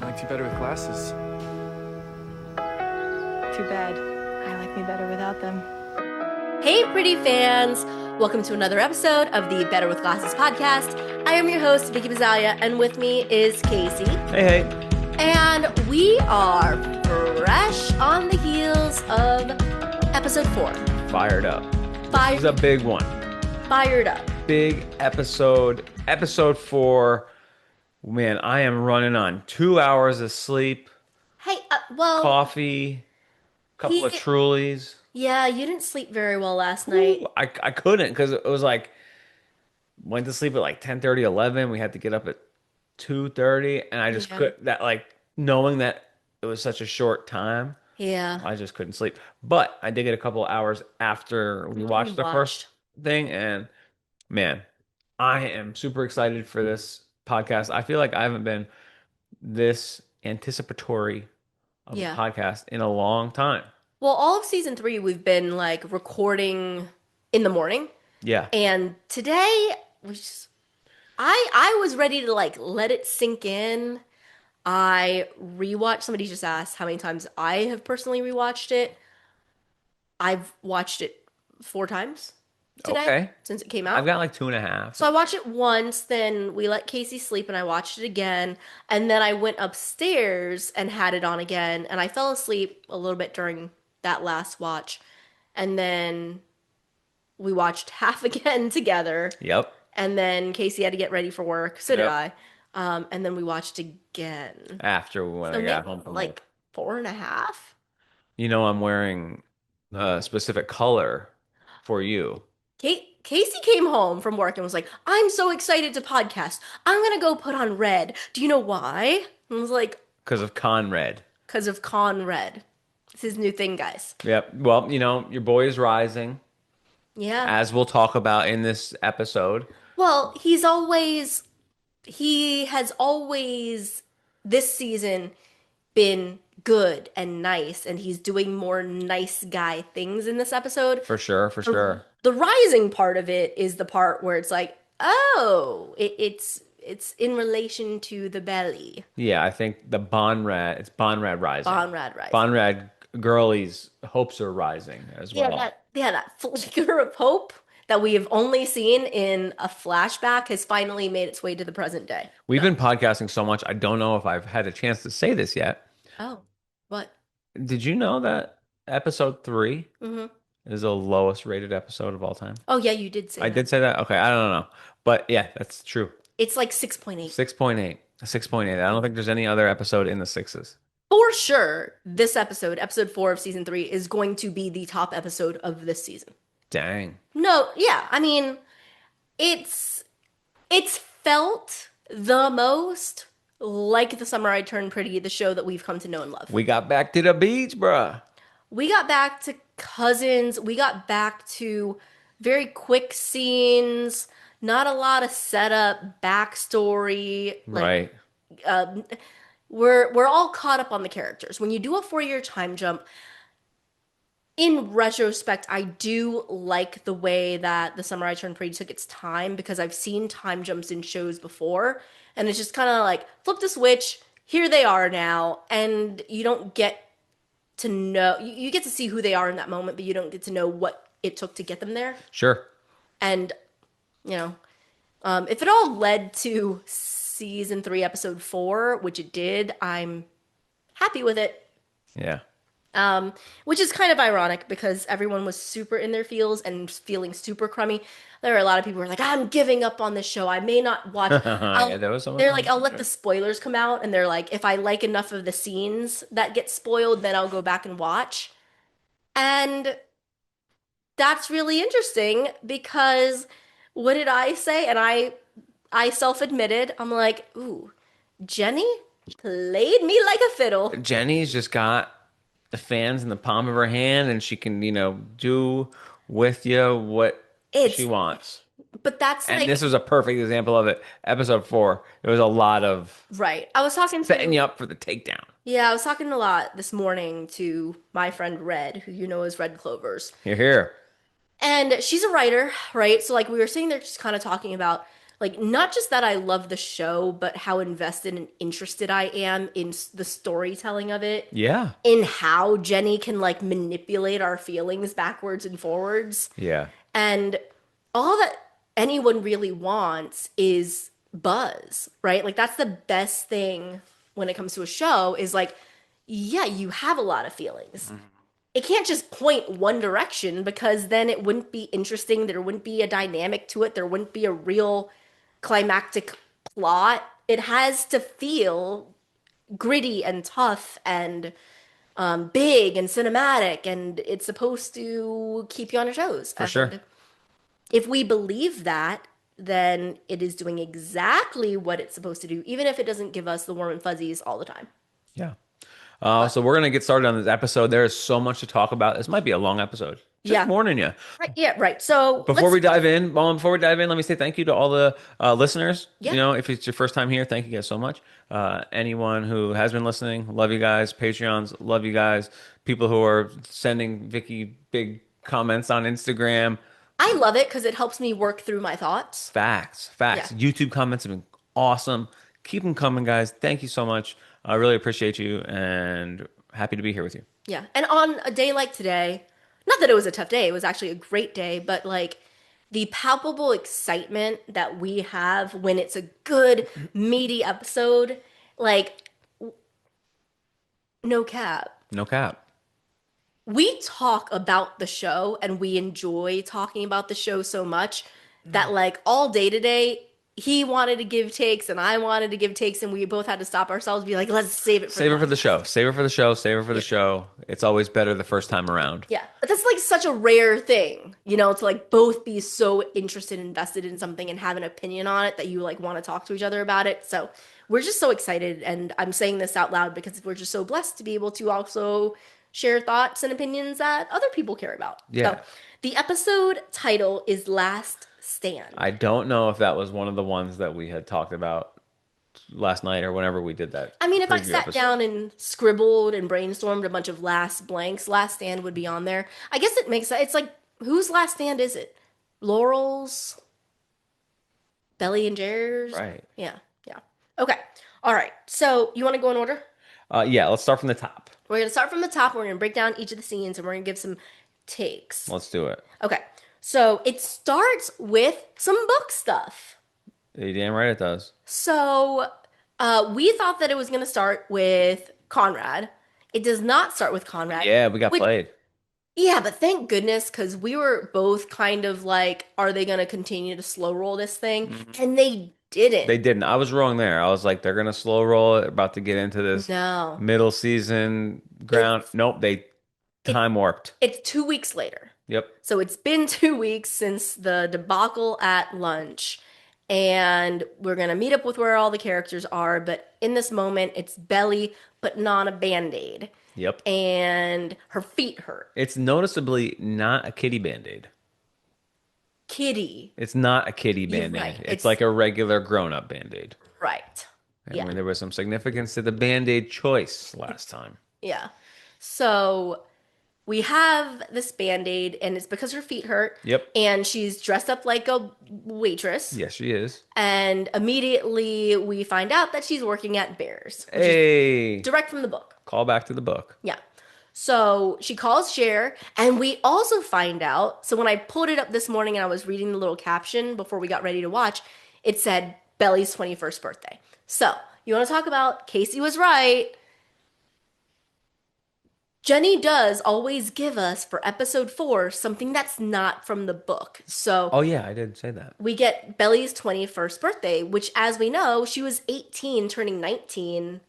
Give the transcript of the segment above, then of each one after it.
Likes you better with glasses. Too bad. I like me better without them. Hey, pretty fans! Welcome to another episode of the Better with Glasses podcast. I am your host, Vicky Bazzalia, and with me is Casey. Hey. And we are fresh on the heels of episode 4. Fired up. This is a big one. Fired up. Big episode. Episode 4. Man, I am running on 2 hours of sleep. Hey, well... Coffee. Couple of Trulies. Yeah, you didn't sleep very well last night. I couldn't because it was like, went to sleep at like 10:30, 11. We had to get up at 2:30. And I just couldn't, knowing that it was such a short time. Yeah. I just couldn't sleep. But I did get a couple of hours after we watched the first thing. And man, I am super excited for this podcast. I feel like I haven't been this anticipatory of a podcast in a long time. Well, all of season 3, we've been like recording in the morning. Yeah. And today, I was ready to like let it sink in. I rewatched, somebody just asked how many times I have personally rewatched it. I've watched it 4 times today since it came out. I've got like 2.5. So I watched it once, then we let Casey sleep and I watched it again. And then I went upstairs and had it on again. And I fell asleep a little bit during that last watch. And then we watched half again together. Yep. And then Casey had to get ready for work. So did I. And then we watched again. After when I got home from like 4.5. You know, I'm wearing a specific color for you. Casey came home from work and was like, I'm so excited to podcast. I'm going to go put on red. Do you know why? And I was like, because of Conrad. Because of Conrad. It's his new thing, guys. Yep. Well, you know, your boy is rising. Yeah. As we'll talk about in this episode. Well, he has always this season been good and nice, and he's doing more nice guy things in this episode. For sure. The rising part of it is the part where it's like, oh, it's in relation to the belly. Yeah, I think it's Bonrad rising. Bonrad girlies' hopes are rising as well. That flicker of hope that we have only seen in a flashback has finally made its way to the present day. We've been podcasting so much, I don't know if I've had a chance to say this yet. Oh, what? Did you know that episode 3 is the lowest rated episode of all time? Oh, yeah, you did say that. I did say that? Okay, I don't know. But yeah, that's true. It's like 6.8. 6.8. 6.8. I don't think there's any other episode in the 6s. For sure, this episode 4 of season 3, is going to be the top episode of this season. Dang. No, yeah, I mean, it's felt the most like The Summer I Turned Pretty, the show that we've come to know and love. We got back to the beach, bruh. We got back to cousins. We got back to very quick scenes, not a lot of setup, backstory. Right. We're all caught up on the characters. When you do a 4-year time jump, in retrospect, I do like the way that The Summer I Turned Pretty took its time, because I've seen time jumps in shows before, and it's just kind of like, flip the switch, here they are now, and you don't get to know, you get to see who they are in that moment, but you don't get to know what it took to get them there. Sure. And, you know, if it all led to season 3, episode 4, which it did, I'm happy with it. Yeah. Which is kind of ironic because everyone was super in their feels and feeling super crummy. There were a lot of people who were like, I'm giving up on this show. I may not watch. They're like, I'll let the spoilers come out. And they're like, if I like enough of the scenes that get spoiled, then I'll go back and watch. And that's really interesting because what did I say? And I self-admitted, I'm like, ooh, Jenny played me like a fiddle. Jenny's just got the fans in the palm of her hand, and she can, do with you what she wants. But that's and this was a perfect example of it. Episode 4, there was a lot of I was talking setting you up for the takedown. Yeah, I was talking a lot this morning to my friend Red, who you know as Red Clovers. Here. And she's a writer, right? So like we were sitting there just kind of talking about Like, not just that I love the show, but how invested and interested I am in the storytelling of it, Yeah. in how Jenny can like manipulate our feelings backwards and forwards. Yeah. And all that anyone really wants is buzz, right? Like, that's the best thing when it comes to a show is like, yeah, you have a lot of feelings. It can't just point one direction because then it wouldn't be interesting. There wouldn't be a dynamic to it. There wouldn't be a real climactic plot. It has to feel gritty and tough and big and cinematic, and it's supposed to keep you on your toes. For sure. And if we believe that, then it is doing exactly what it's supposed to do, even if it doesn't give us the warm and fuzzies all the time. Yeah. So we're gonna get started on this episode. There is so much to talk about. This might be a long episode. Just Yeah. warning you. Right. Yeah. Right. So Before we dive in, let me say thank you to all the listeners. Yeah. You know, if it's your first time here, thank you guys so much. Anyone who has been listening, love you guys. Patreons, love you guys. People who are sending Vicky big comments on Instagram. I love it because it helps me work through my thoughts. Facts. Yeah. YouTube comments have been awesome. Keep them coming, guys. Thank you so much. I really appreciate you and happy to be here with you. Yeah. And on a day like today, not that it was a tough day, it was actually a great day, but like the palpable excitement that we have when it's a good, meaty episode, like, no cap. No cap. We talk about the show and we enjoy talking about the show so much that like all day today, he wanted to give takes and I wanted to give takes, and we both had to stop ourselves and be like, let's save it for Save it for the show. Save it for the show. Save it for the show. It's always better the first time around. Yeah. But that's like such a rare thing, you know, to like both be so interested, invested in something and have an opinion on it that you like want to talk to each other about it. So we're just so excited. And I'm saying this out loud because we're just so blessed to be able to also share thoughts and opinions that other people care about. Yeah. So the episode title is Last Stand. I don't know if that was one of the ones that we had talked about last night or whenever we did that. I mean, if I preview sat episode. down and scribbled and brainstormed a bunch of last blanks, Last Stand would be on there. I guess it makes it's like, whose last stand is it? Laurel's? Belly and Jer's? Right. Yeah. Yeah. Okay. All right. So you want to go in order? Yeah, let's start from the top. We're going to start from the top. We're going to break down each of the scenes and we're going to give some takes. Let's do it. Okay. So it starts with some book stuff. You damn right it does. So we thought that it was going to start with Conrad. It does not start with Conrad. Yeah, we got played. Yeah, but thank goodness, because we were both kind of like, are they going to continue to slow roll this thing? Mm-hmm. And they didn't. They didn't. I was wrong there. I was like, they're going to slow roll it, about to get into this middle season ground. Nope, they time warped. It's 2 weeks later. Yep. So it's been 2 weeks since the debacle at lunch. And we're going to meet up with where all the characters are. But in this moment, it's Belly, but not a Band-Aid. Yep. And her feet hurt. It's noticeably not a kitty Band-Aid. Kitty. It's not a kitty Band-Aid. Right. It's like a regular grown-up Band-Aid. Right. I mean, there was some significance to the Band-Aid choice last time. Yeah. So we have this Band-Aid, and it's because her feet hurt. Yep. And she's dressed up like a waitress. Yes, she is. And immediately we find out that she's working at Bears. Hey. Direct from the book. Call back to the book. Yeah. So she calls Cher, and we also find out, so when I pulled it up this morning and I was reading the little caption before we got ready to watch, it said Belly's 21st birthday. So, you want to talk about Casey was right. Jenny does always give us, for episode 4, something that's not from the book. So, oh yeah, I did say that. We get Belly's 21st birthday, which, as we know, she was 18, turning 19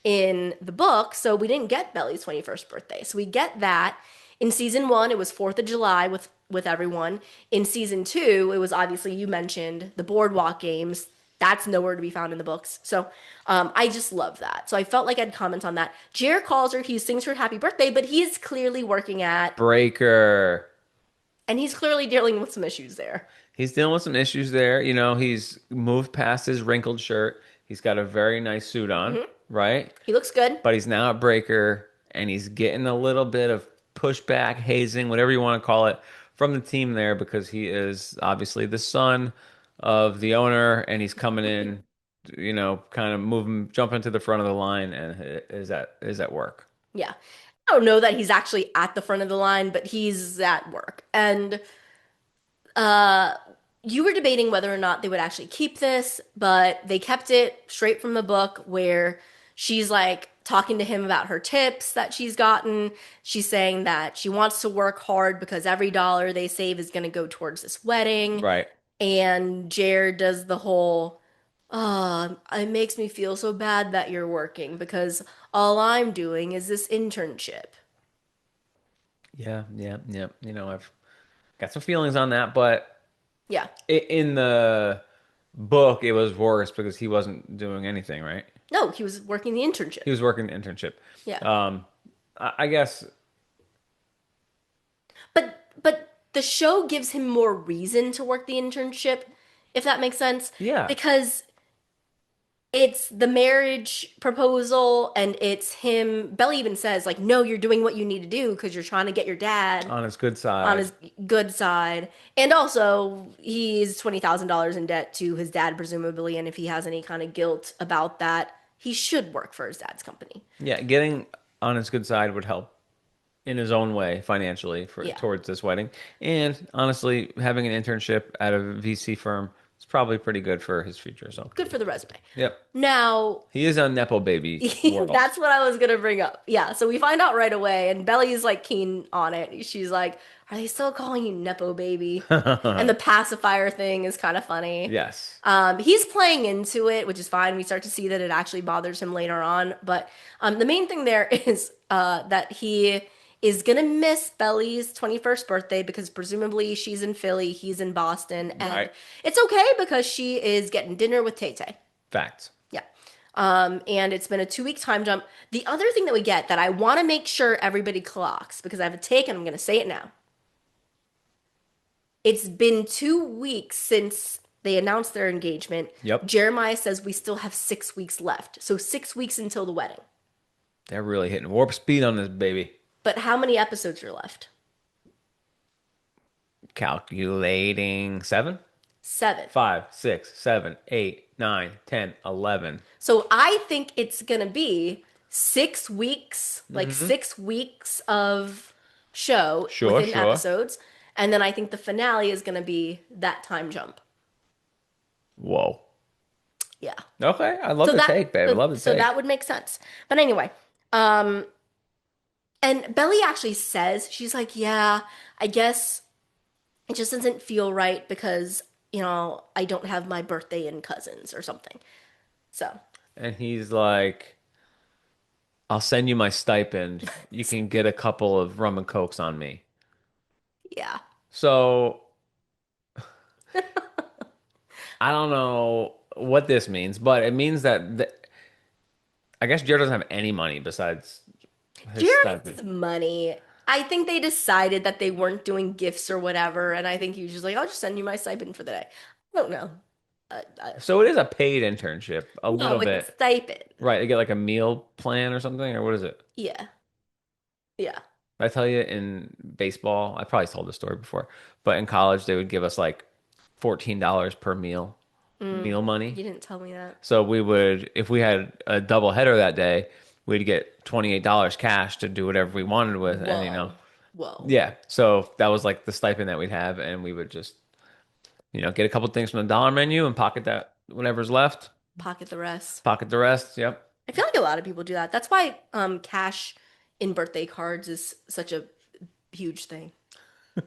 in the book, so we didn't get Belly's 21st birthday. So we get that. In season 1, it was 4th of July with everyone. In season 2, it was obviously, you mentioned, the boardwalk games. That's nowhere to be found in the books. So I just love that. So I felt like I'd comment on that. Jer calls her, he sings her happy birthday, but he is clearly working at Breaker. And he's clearly dealing with some issues there. He's dealing with some issues there. You know, he's moved past his wrinkled shirt. He's got a very nice suit on. Mm-hmm. Right? He looks good. But he's now at Breaker, and he's getting a little bit of pushback, hazing, whatever you want to call it, from the team there because he is obviously the son of the owner, and he's coming in, kind of moving, jumping to the front of the line, and is at work. Yeah. I don't know that he's actually at the front of the line, but he's at work. And uh you were debating whether or not they would actually keep this, but they kept it straight from the book where she's like talking to him about her tips that she's gotten. She's saying that she wants to work hard because every dollar they save is going to go towards this wedding. Right. And Jared does the whole, it makes me feel so bad that you're working because all I'm doing is this internship. Yeah, yeah, yeah. I've got some feelings on that, but Yeah. in the book, it was worse because he wasn't doing anything, right? No, he was working the internship. He was working the internship. Yeah. I guess, But the show gives him more reason to work the internship, if that makes sense. yeah, Because it's the marriage proposal and it's him. Belly even says, like, no, you're doing what you need to do because you're trying to get your dad on his good on side. his good side. And also, he's $20,000 in debt to his dad, presumably. And if he has any kind of guilt about that, he should work for his dad's company. Yeah, getting on his good side would help in his own way financially Yeah. towards this wedding. And honestly, having an internship at a VC firm is probably pretty good for his future. So, Good for the resume. yep. Now, He is on Nepo baby world. that's what I was gonna bring up. Yeah, so we find out right away, and Belly's like keen on it. She's like, "Are they still calling you Nepo baby?" And the pacifier thing is kind of funny. Yes. He's playing into it, which is fine. We start to see that it actually bothers him later on. But the main thing there is that he is gonna miss Belly's 21st birthday because presumably she's in Philly, he's in Boston, and Right. it's okay because she is getting dinner with Tay Tay. Facts. Yeah. And it's been a 2 week time jump. The other thing that we get that I want to make sure everybody clocks because I have a take and I'm going to say it now. It's been 2 weeks since they announced their engagement. Yep. Jeremiah says we still have 6 weeks left. So 6 weeks until the wedding. They're really hitting warp speed on this baby. But how many episodes are left? Calculating 7, 7. 5, 6, 7, 8, 9, 10, 11. So I think it's going to be 6 weeks, like 6 weeks of show Sure, within sure. episodes. And then I think the finale is going to be that time jump. Whoa. Yeah. Okay. I love the take, babe. I love the so take. that would make sense. But anyway, and Belly actually says, she's like, yeah, I guess it just doesn't feel right because, I don't have my birthday in cousins or something. So, And he's like, I'll send you my stipend. You can get a couple of rum and cokes on me. yeah. So I don't know what this means, but it means that I guess Jared doesn't have any money besides his Jared's stipend. money. I think they decided that they weren't doing gifts or whatever, and I think he was just like, "I'll just send you my stipend for the day." I don't know. So it is a paid internship, a No, little it's bit. a stipend. Right. They get like a meal plan or something, or what is it? Yeah, yeah. I tell you, in baseball, I probably told this story before, but in college they would give us like $14 per meal money. You didn't tell me that. So we would, if we had a double header that day, we'd get $28 cash to do whatever we wanted with, and Whoa. yeah. So that was like the stipend that we'd have, and we would just, get a couple things from the dollar menu and pocket that whatever's left, Pocket the rest. pocket the rest. Yep. I feel like a lot of people do that. That's why cash in birthday cards is such a huge thing. Yeah.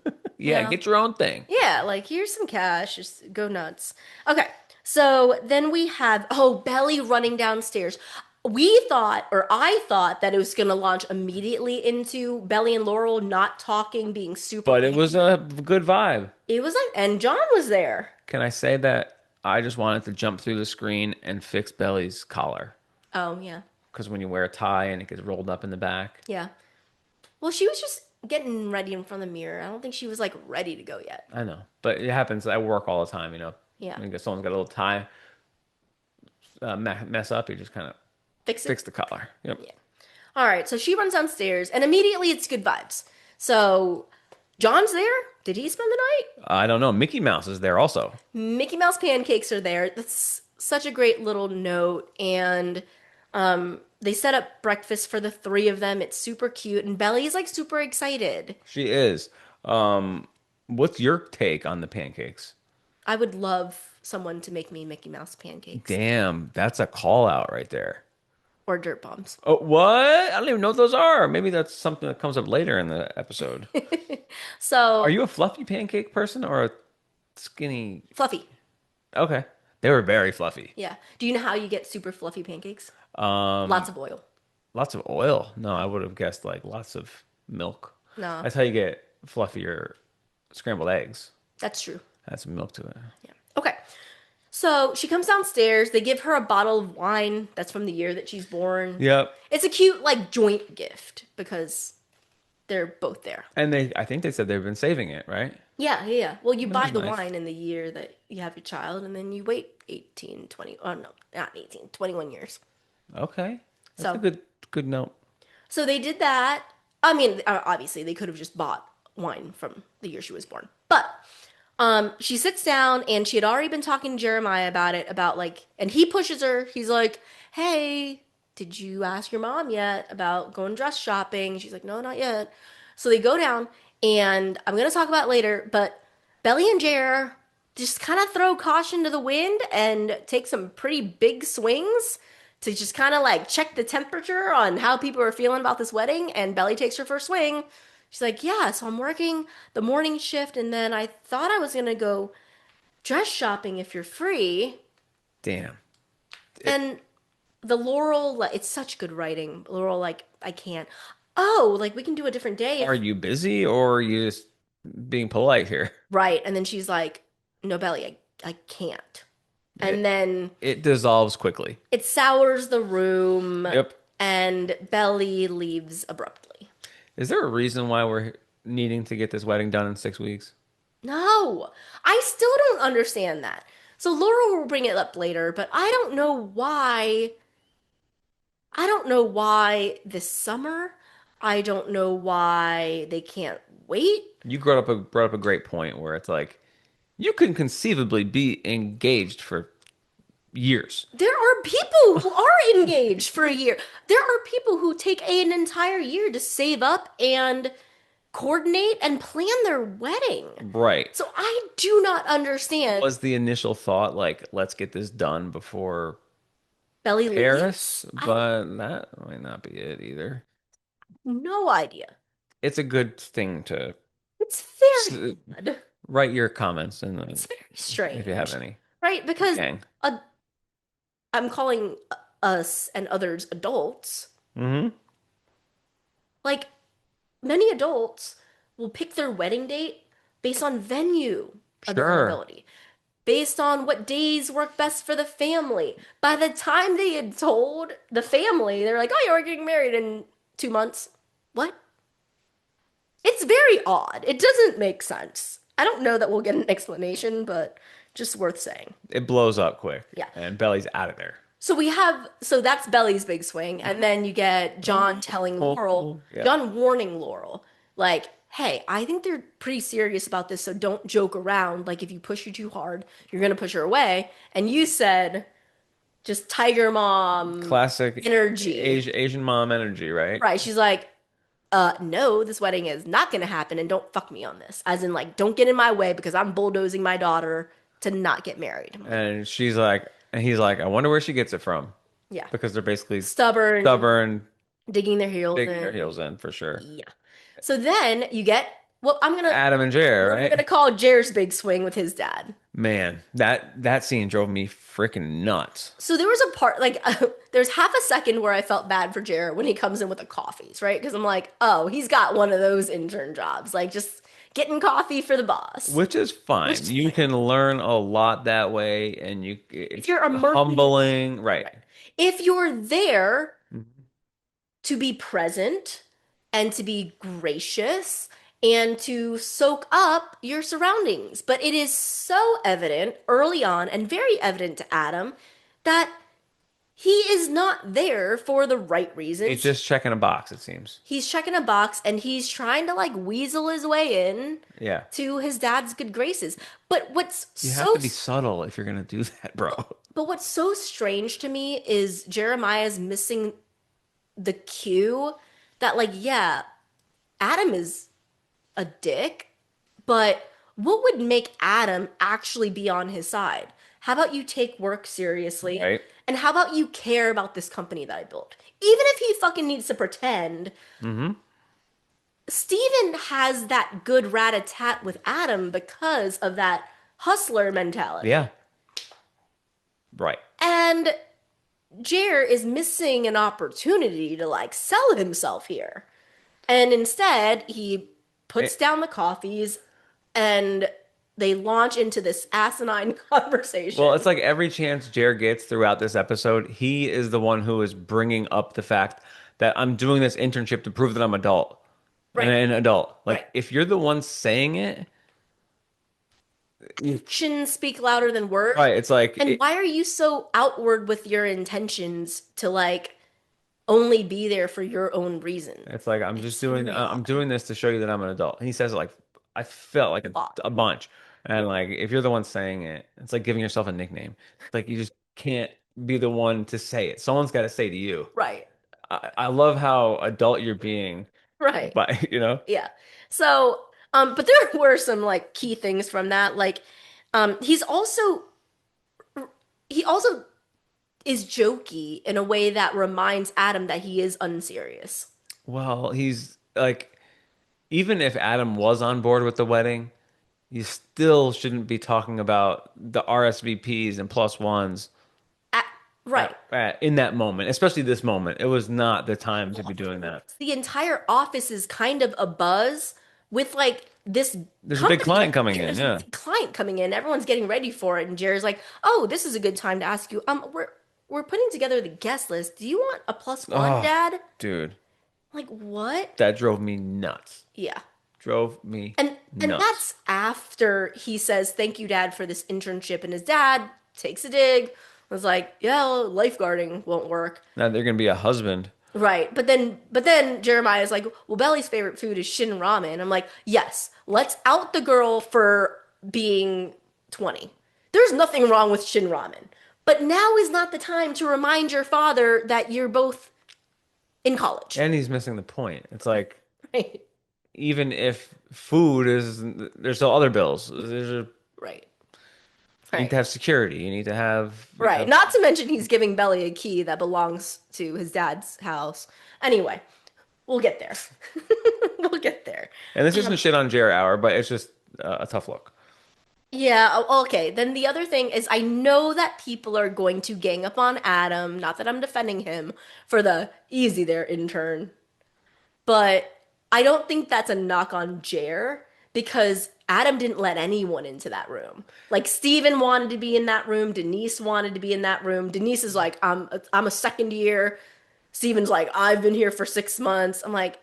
Yeah. Get your own thing. Yeah, like here's some cash, just go nuts. Okay, so then we have Belly running downstairs. We thought, or I thought, that it was gonna launch immediately into Belly and Laurel not talking, being super. But it was a good vibe. It was like, and John was there. Can I say that I just wanted to jump through the screen and fix Belly's collar? Oh yeah, Because when you wear a tie and it gets rolled up in the back. yeah. Well, she was just getting ready in front of the mirror. I don't think she was like ready to go yet. I know. But it happens at work all the time, Yeah, When someone's got a little tie mess up, you just kind of fix it. fix the collar. Yep. Yeah. All right, so she runs downstairs, and immediately it's good vibes. So John's there. Did he spend the night? I don't know. Mickey Mouse is there also. Mickey Mouse pancakes are there. That's such a great little note. And they set up breakfast for the three of them. It's super cute. And Belly's like super excited. She is. What's your take on the pancakes? I would love someone to make me Mickey Mouse pancakes Damn, that's a call out right there. or dirt bombs. Oh, what? I don't even know what those are. Maybe that's something that comes up later in the episode. Are So you a fluffy pancake person or a skinny? fluffy. Okay. They were very fluffy. Yeah. Do you know how you get super fluffy pancakes? Um, Lots of oil. Lots of oil. No, I would have guessed like lots of milk. No, That's how you get fluffier scrambled eggs. that's true. Add some milk to it. Yeah. Okay. So she comes downstairs. They give her a bottle of wine that's from the year that she's born. Yep. It's a cute, like, joint gift because they're both there. And I think they said they've been saving it, right? Yeah, yeah, yeah. Well, you buy is the nice. wine in the year that you have your child, and then you wait 18, 20. Oh, no, not 18, 21 years. Okay. That's So, a good note. so they did that. I mean, obviously, they could have just bought wine from the year she was born. But she sits down, and she had already been talking to Jeremiah about it, about like, and he pushes her. He's like, hey, did you ask your mom yet about going dress shopping? She's like, no, not yet. So they go down, and I'm going to talk about it later, but Belly and Jer just kind of throw caution to the wind and take some pretty big swings to just kind of like check the temperature on how people are feeling about this wedding. And Belly takes her first swing. She's like, yeah, so I'm working the morning shift, and then I thought I was going to go dress shopping if you're free. Damn. And the Laurel, like, it's such good writing. Laurel, like, I can't. Oh, like, we can do a different day. Are you busy or are you just being polite here? Right. And then she's like, no, Belly, I can't. And then It dissolves quickly. it sours the room. Yep. And Belly leaves abruptly. Is there a reason why we're needing to get this wedding done in 6 weeks? No, I still don't understand that. So Laura will bring it up later, but I don't know why. I don't know why this summer. I don't know why they can't wait. You brought up a great point where it's like you can conceivably be engaged for years. There are people who are engaged for a year. There are people who take an entire year to save up and coordinate and plan their wedding. Right. So I do not understand. Was the initial thought like, let's get this done before Belly Paris? leaves? But that might not be it either. No idea. It's a good thing to It's very odd. write your comments in It's very strange. if you have any. Right? Because Gang. I'm calling us and others adults. Mm-hmm. Like, many adults will pick their wedding date based on venue availability, based on what days work best for the family. By the time they had told the family, they're like, oh, yeah, we're getting married in 2 months. What? It's very odd. It doesn't make sense. I don't know that we'll get an explanation, but just worth saying. It blows up quick. Yeah. And Belly's out of there. So that's Belly's big swing, and then you get John telling Laurel, Yeah. John warning Laurel, like, hey, I think they're pretty serious about this, so don't joke around. Like, if you push her too hard, you're gonna push her away. And you said, just tiger mom Classic energy. Asian mom energy, right? Right. She's like, no, this wedding is not gonna happen, and don't fuck me on this. As in, like, don't get in my way because I'm bulldozing my daughter to not get married. And he's like, I wonder where she gets it from. Yeah. Because they're basically Stubborn, digging their heels in for sure. Yeah. So then you get, well, Adam and Jer, I'm right? gonna call Jer's big swing with his dad. Man, that scene drove me freaking nuts. So there was a part, like, there's half a second where I felt bad for Jer when he comes in with the coffees, right? Because I'm like, oh, he's got one of those intern jobs, like just getting coffee for the boss. Which is fine. You can learn a lot that way, and it's you're humbling, right? If you're there to be present and to be gracious and to soak up your surroundings. But it is so evident early on and very evident to Adam that he is not there for the right It's reasons. just checking a box, it seems. He's checking a box and he's trying to like weasel his way in Yeah. to his dad's good graces. But what's You have so to be subtle if you're gonna do that, bro. but what's so strange to me is Jeremiah's missing the cue that like yeah, Adam is a dick, but what would make Adam actually be on his side? How about you take work seriously? Right? And how about you care about this company that I built? Even if he fucking needs to pretend, Mm-hmm. Steven has that good rat-a-tat with Adam because of that hustler mentality. Yeah. Right. And Jer is missing an opportunity to like sell himself here. And instead, he puts It- down the coffees and they launch into this asinine conversation. well, it's like every chance Jer gets throughout this episode, he is the one who is bringing up the fact that I'm doing this internship to prove that I'm adult and Right, an adult. right. Like, if you're the one saying it, Actions speak louder than words. right? It's like And why are you so outward with your intentions to like only be there for your own reason? it's like I'm just doing really I'm odd. doing this to show you that I'm an adult. And he says it like I felt like Odd. a bunch. And like if you're the one saying it, it's like giving yourself a nickname. It's like you just can't be the one to say it. Someone's got to say to you. Right, I love how adult you're being, right. but you know, Yeah. So, but there were some like key things from that. Like, he's also he also is jokey in a way that reminds Adam that he is unserious. well, he's like even if Adam was on board with the wedding, you still shouldn't be talking about the RSVPs and plus ones At, right. in that moment, especially this moment. It was not the time to be doing that. The entire office is kind of a buzz with like this There's a big company. client coming in, There's yeah. a big client coming in. Everyone's getting ready for it, and Jerry's like, "Oh, this is a good time to ask you. We're putting together the guest list. Do you want a plus one, Oh, Dad?" dude, Like, what? that drove me nuts. Yeah. Drove me And nuts. that's after he says, "Thank you, Dad, for this internship." And his dad takes a dig. Was like, "Yeah, lifeguarding won't work." Now they're gonna be a husband. Right. But then Jeremiah is like, "Well, Belly's favorite food is shin ramen." I'm like, "Yes, let's out the girl for being 20. There's nothing wrong with shin ramen. But now is not the time to remind your father that you're both in college." And he's missing the point. It's like Right. even if food is there's still other bills. Right. You need Right. to have security. You need to have Right. Not to mention he's giving Belly a key that belongs to his dad's house. Anyway, we'll get there. We'll get there. and this isn't shit on Jer Hour, but it's just a tough look. Yeah, okay. Then the other thing is I know that people are going to gang up on Adam, not that I'm defending him for the easy there intern, but I don't think that's a knock on Jer because Adam didn't let anyone into that room. Like Steven wanted to be in that room, Denise wanted to be in that room. Denise is like, I'm a second year. Steven's like, I've been here for 6 months. I'm like,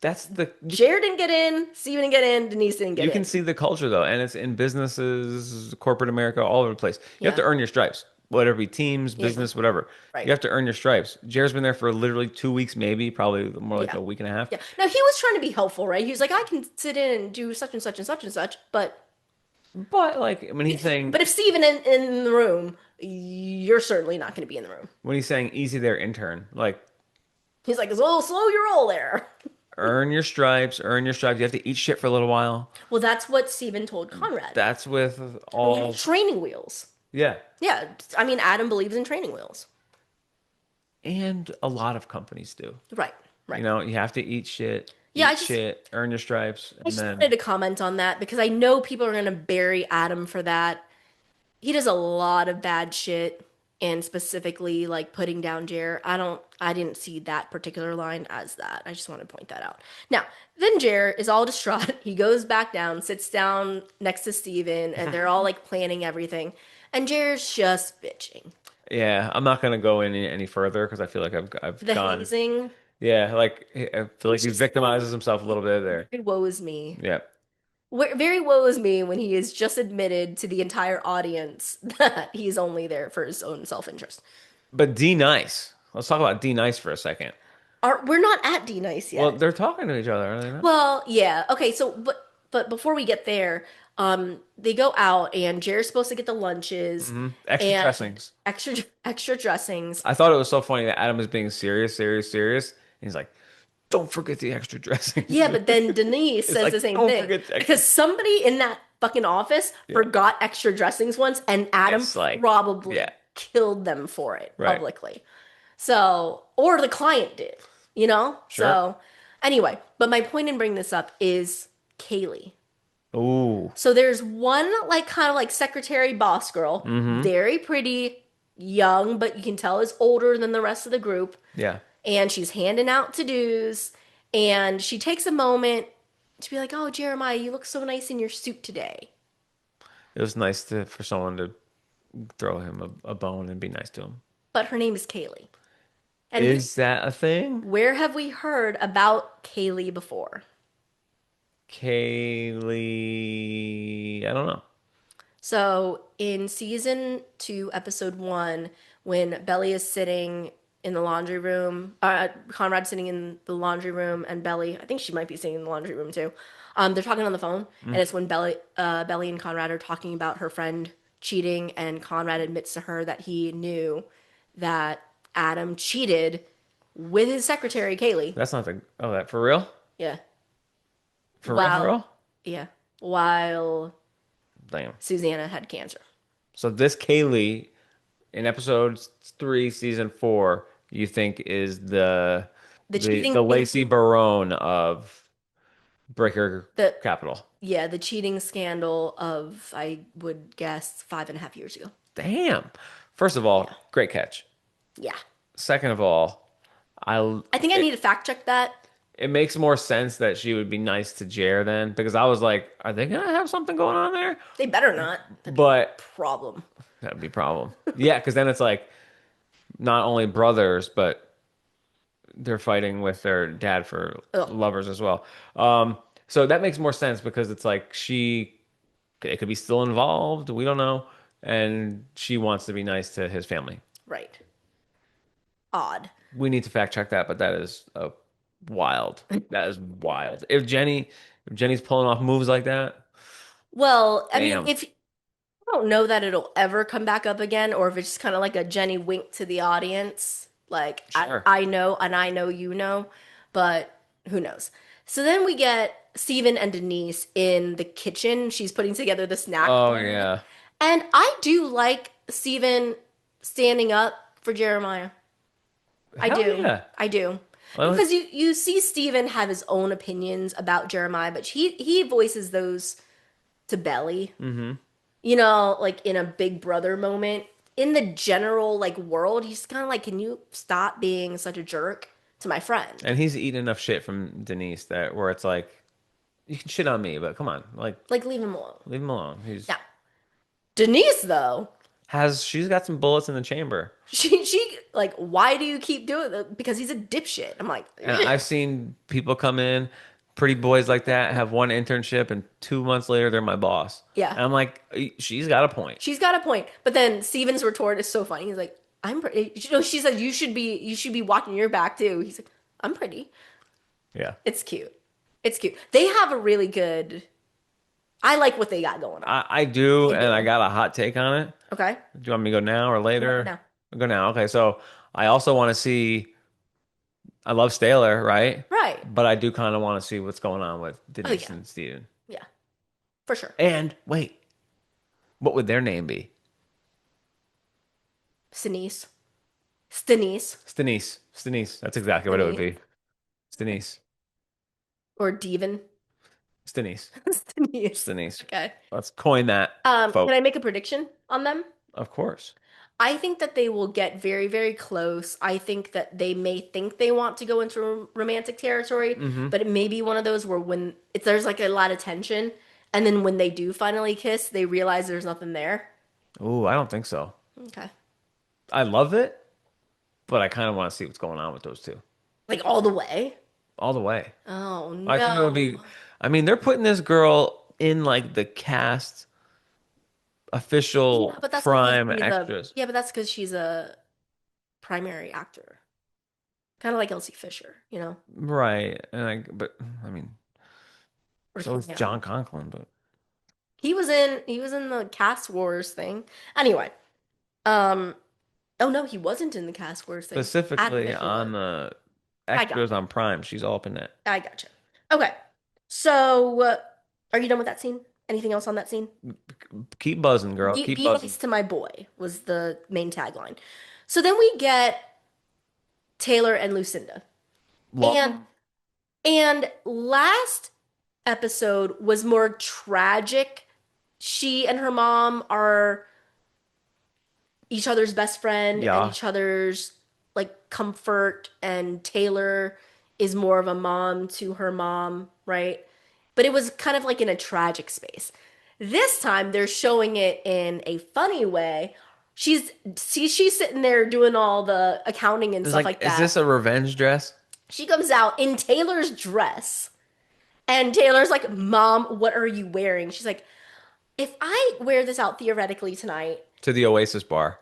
That's the Jer didn't get in, Steven didn't get in, Denise didn't get you in. can see the culture though, and it's in businesses, corporate America, all over the place. You have Yeah. to earn your stripes, whatever it be teams, Yeah. business, whatever. Right. You have to earn your stripes. Jer's been there for literally 2 weeks, maybe, probably more like Yeah. a week and a half. Yeah. No, he was trying to be helpful, right? He was like, I can sit in and do such and such and such and such, but But like when he's saying if Steven in the room, you're certainly not going to be in the room. when he's saying easy there, intern, like He's like, "Oh, slow your roll there." earn your stripes, earn your stripes. You have to eat shit for a little while. Well, that's what Steven told Conrad. That's with all Training wheels. yeah. Yeah, I mean, Adam believes in training wheels. And a lot of companies do. Right, right. You know, you have to eat shit, Yeah, eat shit, earn your stripes, I and just then wanted to comment on that because I know people are going to bury Adam for that. He does a lot of bad shit, and specifically like putting down Jer. I didn't see that particular line as that. I just want to point that out. Now, then Jer is all distraught. He goes back down, sits down next to Steven, and they're all like planning everything. And Jer's just bitching. yeah, I'm not gonna go any further because I feel like I've The gone. hazing, Yeah, like I feel like he victimizes himself a little bit there. it woes me. Yeah. Very woes me when he is just admitted to the entire audience that he's only there for his own self-interest. But D Nice. Let's talk about D Nice for a second. We're not at D Nice Well, yet. they're talking to each other, are they not? Well, yeah. Okay, so but before we get there, they go out and Jerry's supposed to get the lunches Extra and dressings. extra dressings. I thought it was so funny that Adam was being serious, serious, serious. And he's like, don't forget the extra dressings. Yeah, but then Denise It's says like, the same don't thing forget the extra. because somebody in that fucking office Yeah. forgot extra dressings once, and Adam It's like, probably yeah, killed them for it right. publicly. So, or the client did, you know? Sure. So, anyway, but my point in bringing this up is Kaylee. Ooh. So there's one like kind of like secretary boss girl, Mm-hmm. very pretty, young, but you can tell is older than the rest of the group. Yeah. And she's handing out to-dos, and she takes a moment to be like, "Oh, Jeremiah, you look so nice in your suit today." It was nice for someone to throw him a bone and be nice to him. But her name is Kaylee. And Is that a thing? where have we heard about Kaylee before? Kaylee, I don't know. So in season 2, episode 1, when Belly is sitting in the laundry room, Conrad sitting in the laundry room, and Belly, I think she might be sitting in the laundry room too. They're talking on the phone, and it's when Belly and Conrad are talking about her friend cheating, and Conrad admits to her that he knew that Adam cheated with his secretary Kaylee. That's not the, oh, that for real? Yeah. For real, for While real? yeah, while Damn. Susanna had cancer. So this Kaylee in episode 3, season 4, you think is The cheating the Lacey Barone of Breaker the Capital. Yeah, the cheating scandal of, I would guess, 5.5 years ago. Damn. First of all, great catch. Yeah. Second of all, I think I need to fact check that. it makes more sense that she would be nice to Jer then because I was like, are they gonna have something going on there? They better not. That'd be But a problem. that'd be a problem. Yeah, because then it's like not only brothers, but they're fighting with their dad for Ugh. lovers as well. So that makes more sense because it's like it could be still involved. We don't know, and she wants to be nice to his family. Right. Odd. We need to fact check that, but that is wild. That is wild. If Jenny's pulling off moves like that, Well, I mean, damn. if I don't know that it'll ever come back up again, or if it's just kind of like a Jenny wink to the audience, like Sure. I know and I know you know, but who knows? So then we get Steven and Denise in the kitchen. She's putting together the snack Oh plan. yeah. And I do like Steven standing up for Jeremiah. I Hell do. yeah. I do. Well, Because you see Steven have his own opinions about Jeremiah, but he voices those to Belly. mm-hmm. You know, like in a big brother moment. In the general like world, he's kind of like, can you stop being such a jerk to my friend? And he's eaten enough shit from Denise that where it's like, you can shit on me, but come on, like Like leave him alone. leave him alone. Now, Denise though, She's got some bullets in the chamber. she like, why do you keep doing that? Because he's a dipshit. I'm like, And I've seen people come in, pretty boys like that, have one internship, and 2 months later they're my boss. Yeah. And I'm like, she's got a point. she's got a point. But then Steven's retort is so funny. He's like, I'm pretty. You know, she said you should be watching your back too. He's like, I'm pretty. Yeah. It's cute. It's cute. They have a really good. I like what they got going on. I do, and I got a hot take on it. Okay. Do you want me to go now or later? Now. I'll go now. Okay, so I also want to see. I love Staler, right? Right. But I do kind of want to see what's going on with Denise yeah. and Steven. Yeah. For sure. And wait, what would their name be? Stenise. Stenise. Stenise. That's exactly what it would be. Stenise. Or Devon. Stenise. Stenise. Stenise. Okay. Let's coin that. Can I make a prediction on them? Of course. I think that they will get very, very close. I think that they may think they want to go into romantic territory, but it may be one of those where when there's like a lot of tension, and then when they do finally kiss, they realize there's nothing there. Ooh, I don't think so. Okay. I love it, but I kind of want to see what's going on with those two. Like all the way? All the way. Oh, no. I think it would be. I mean, they're putting this girl in like the cast official Yeah, but that's prime because extras. yeah, but that's because she's a primary actor. Kind of like Elsie Fisher, you know? Right. But I mean, Or so is Kim John Hanlon. Conklin, but He was in the Cast Wars thing. Anyway, um oh no, he wasn't in the Cast Wars thing. Adam specifically on Nicolor. the I got extras on Prime, she's all up in that. I gotcha. Okay. So are you done with that scene? Anything else on that scene? Keep buzzing, girl. Keep Be buzzing. nice to my boy was the main tagline. So then we get Taylor and Lucinda. And Law. last episode was more tragic. She and her mom are each other's best friend and Yeah. each other's like comfort, and Taylor is more of a mom to her mom, right? But it was kind of like in a tragic space. This time they're showing it in a funny way. She's sitting there doing all the accounting and It's stuff like, like is that. this a revenge dress? She comes out in Taylor's dress, and Taylor's like, "Mom, what are you wearing?" She's like, "If I wear this out theoretically tonight, To the Oasis bar.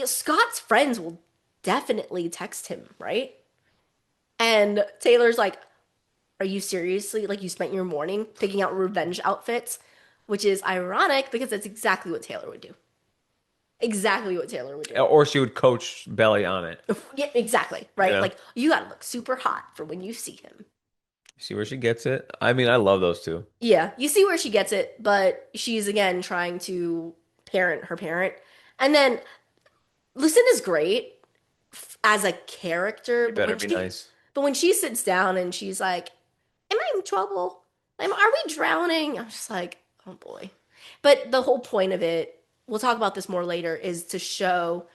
Scott's friends will definitely text him, right?" And Taylor's like, "Are you seriously like you spent your morning picking out revenge outfits?" Which is ironic because that's exactly what Taylor would do. Exactly what Taylor would do. Or she would coach Belly on it. Yeah, exactly, You right? know? Like you gotta look super hot for when you see him. See where she gets it? I mean, I love those two. Yeah, you see where she gets it, but she's again trying to parent her parent. And then Lucinda's great as a character, You better be nice. but when she sits down and she's like, "Am I in trouble? Are we drowning?" I'm just like, "Oh boy." But the whole point of it, we'll talk about this more later, is to show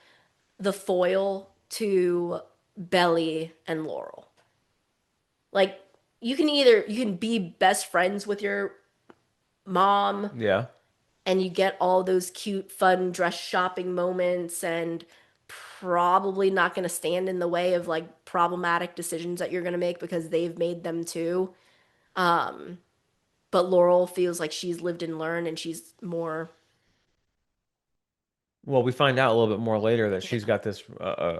the foil to Belly and Laurel. Like you can be best friends with your mom Yeah. and you get all those cute, fun dress shopping moments and probably not going to stand in the way of like problematic decisions that you're going to make because they've made them too. Um, but Laurel feels like she's lived and learned and she's more Well, we find out a little bit more later that she's yeah, got this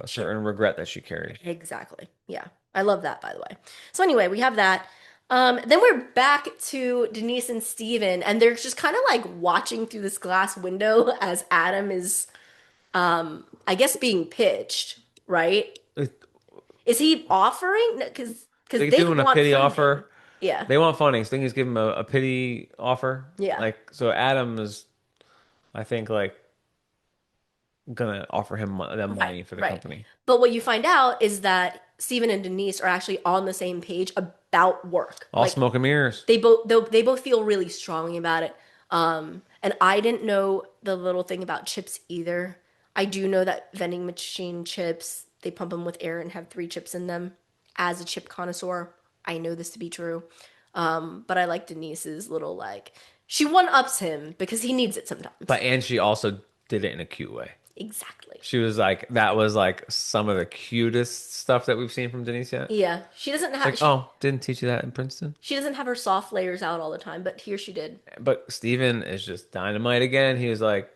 certain regret that she carries. exactly. Yeah. I love that, by the way. So anyway, we have that. Then we're back to Denise and Steven, and they're just kind of like watching through this glass window as Adam is I guess being pitched, right? Is he offering? Because They they doing a want pity funding. offer. Yeah, They want funding. So I think he's giving him a pity offer. yeah, Like, so Adam is, I think, like, gonna offer him them right, money for the right. company. But what you find out is that Steven and Denise are actually on the same page about work. All Like smoke and mirrors. they both feel really strongly about it. And I didn't know the little thing about chips either. I do know that vending machine chips, they pump them with air and have 3 chips in them. As a chip connoisseur, I know this to be true. But I like Denise's little like she one ups him because he needs it sometimes. And she also did it in a cute way. Exactly. She was like, that was like some of the cutest stuff that we've seen from Denise yet. Yeah, she doesn't have Like, oh, didn't teach you that in Princeton? she doesn't have her soft layers out all the time, but here she did. But Steven is just dynamite again. He was like,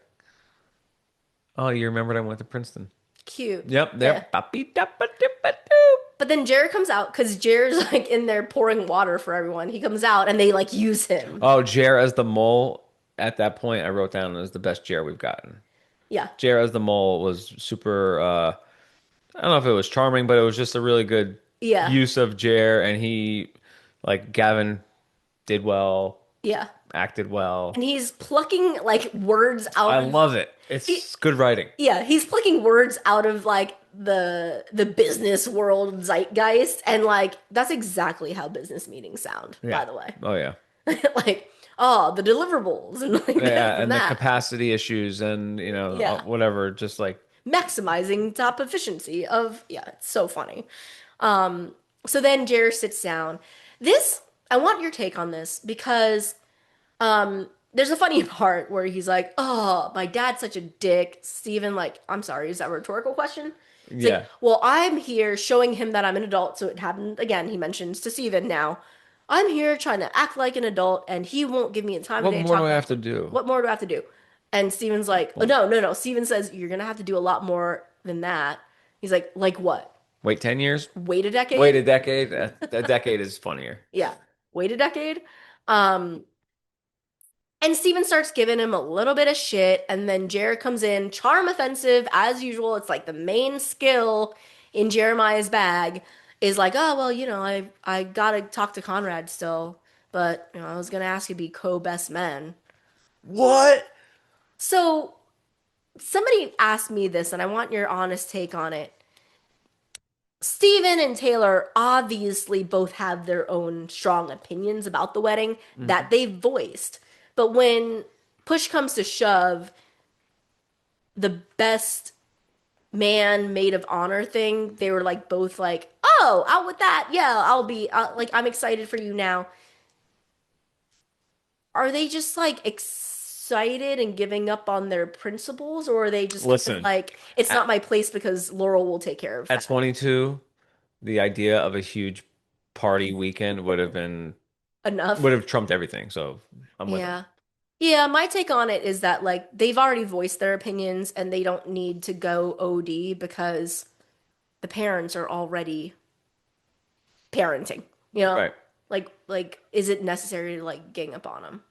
oh, you remembered I went to Princeton. Cute. Yep, Yeah. there. Ba-be-da-ba-dip-ba-doo. But then Jared comes out because Jared's like in there pouring water for everyone. He comes out and they like use him. Oh, Jer as the mole. At that point, I wrote down as the best Jer we've gotten. Yeah. Jer as the mole was super. I don't know if it was charming, but it was just a really good Yeah. use of Jer, and he, like Gavin, did well, Yeah. acted well. And he's plucking like words out I of love it. It's good writing. yeah, he's plucking words out of like the business world zeitgeist, and like that's exactly how business meetings sound, by the way. Oh yeah. Like, oh, the deliverables and like this Yeah, and and the that. capacity issues, and Yeah. whatever. Just like Maximizing top efficiency of yeah, it's so funny. So then Jer sits down. This I want your take on this because there's a funny part where he's like, "Oh, my dad's such a dick." Steven, like, I'm sorry, is that a rhetorical question? It's yeah. like, well, I'm here showing him that I'm an adult, so it happened again. He mentions to Steven now. I'm here trying to act like an adult, and he won't give me a time of What day to more talk do I about have to do? what more do I have to do? And Steven's like, oh, no. Steven says, you're going to have to do a lot more than that. He's like what? Wait 10 years? Wait a Wait decade? a decade? A decade is funnier. Yeah. Wait a decade. Um, and Steven starts giving him a little bit of shit, and then Jared comes in, charm offensive as usual. It's like the main skill in Jeremiah's bag is like, oh well, I gotta talk to Conrad still, but I was gonna ask you to be co-best men. What? So somebody asked me this, and I want your honest take on it. Steven and Taylor obviously both have their own strong opinions about the wedding that they've voiced. But when push comes to shove, the best man maid of honor thing, they were like both like, "Oh, out with that. Yeah, like I'm excited for you now." Are they just like excited and giving up on their principles, or are they just kind of Listen, like, "It's at, not my place because Laurel will take care of at that." 22, the idea of a huge party weekend would Enough. have trumped everything. So I'm with them. Yeah. Yeah, my take on it is that like they've already voiced their opinions and they don't need to go OD because the parents are already parenting, you know? Right. Like is it necessary to like gang up on them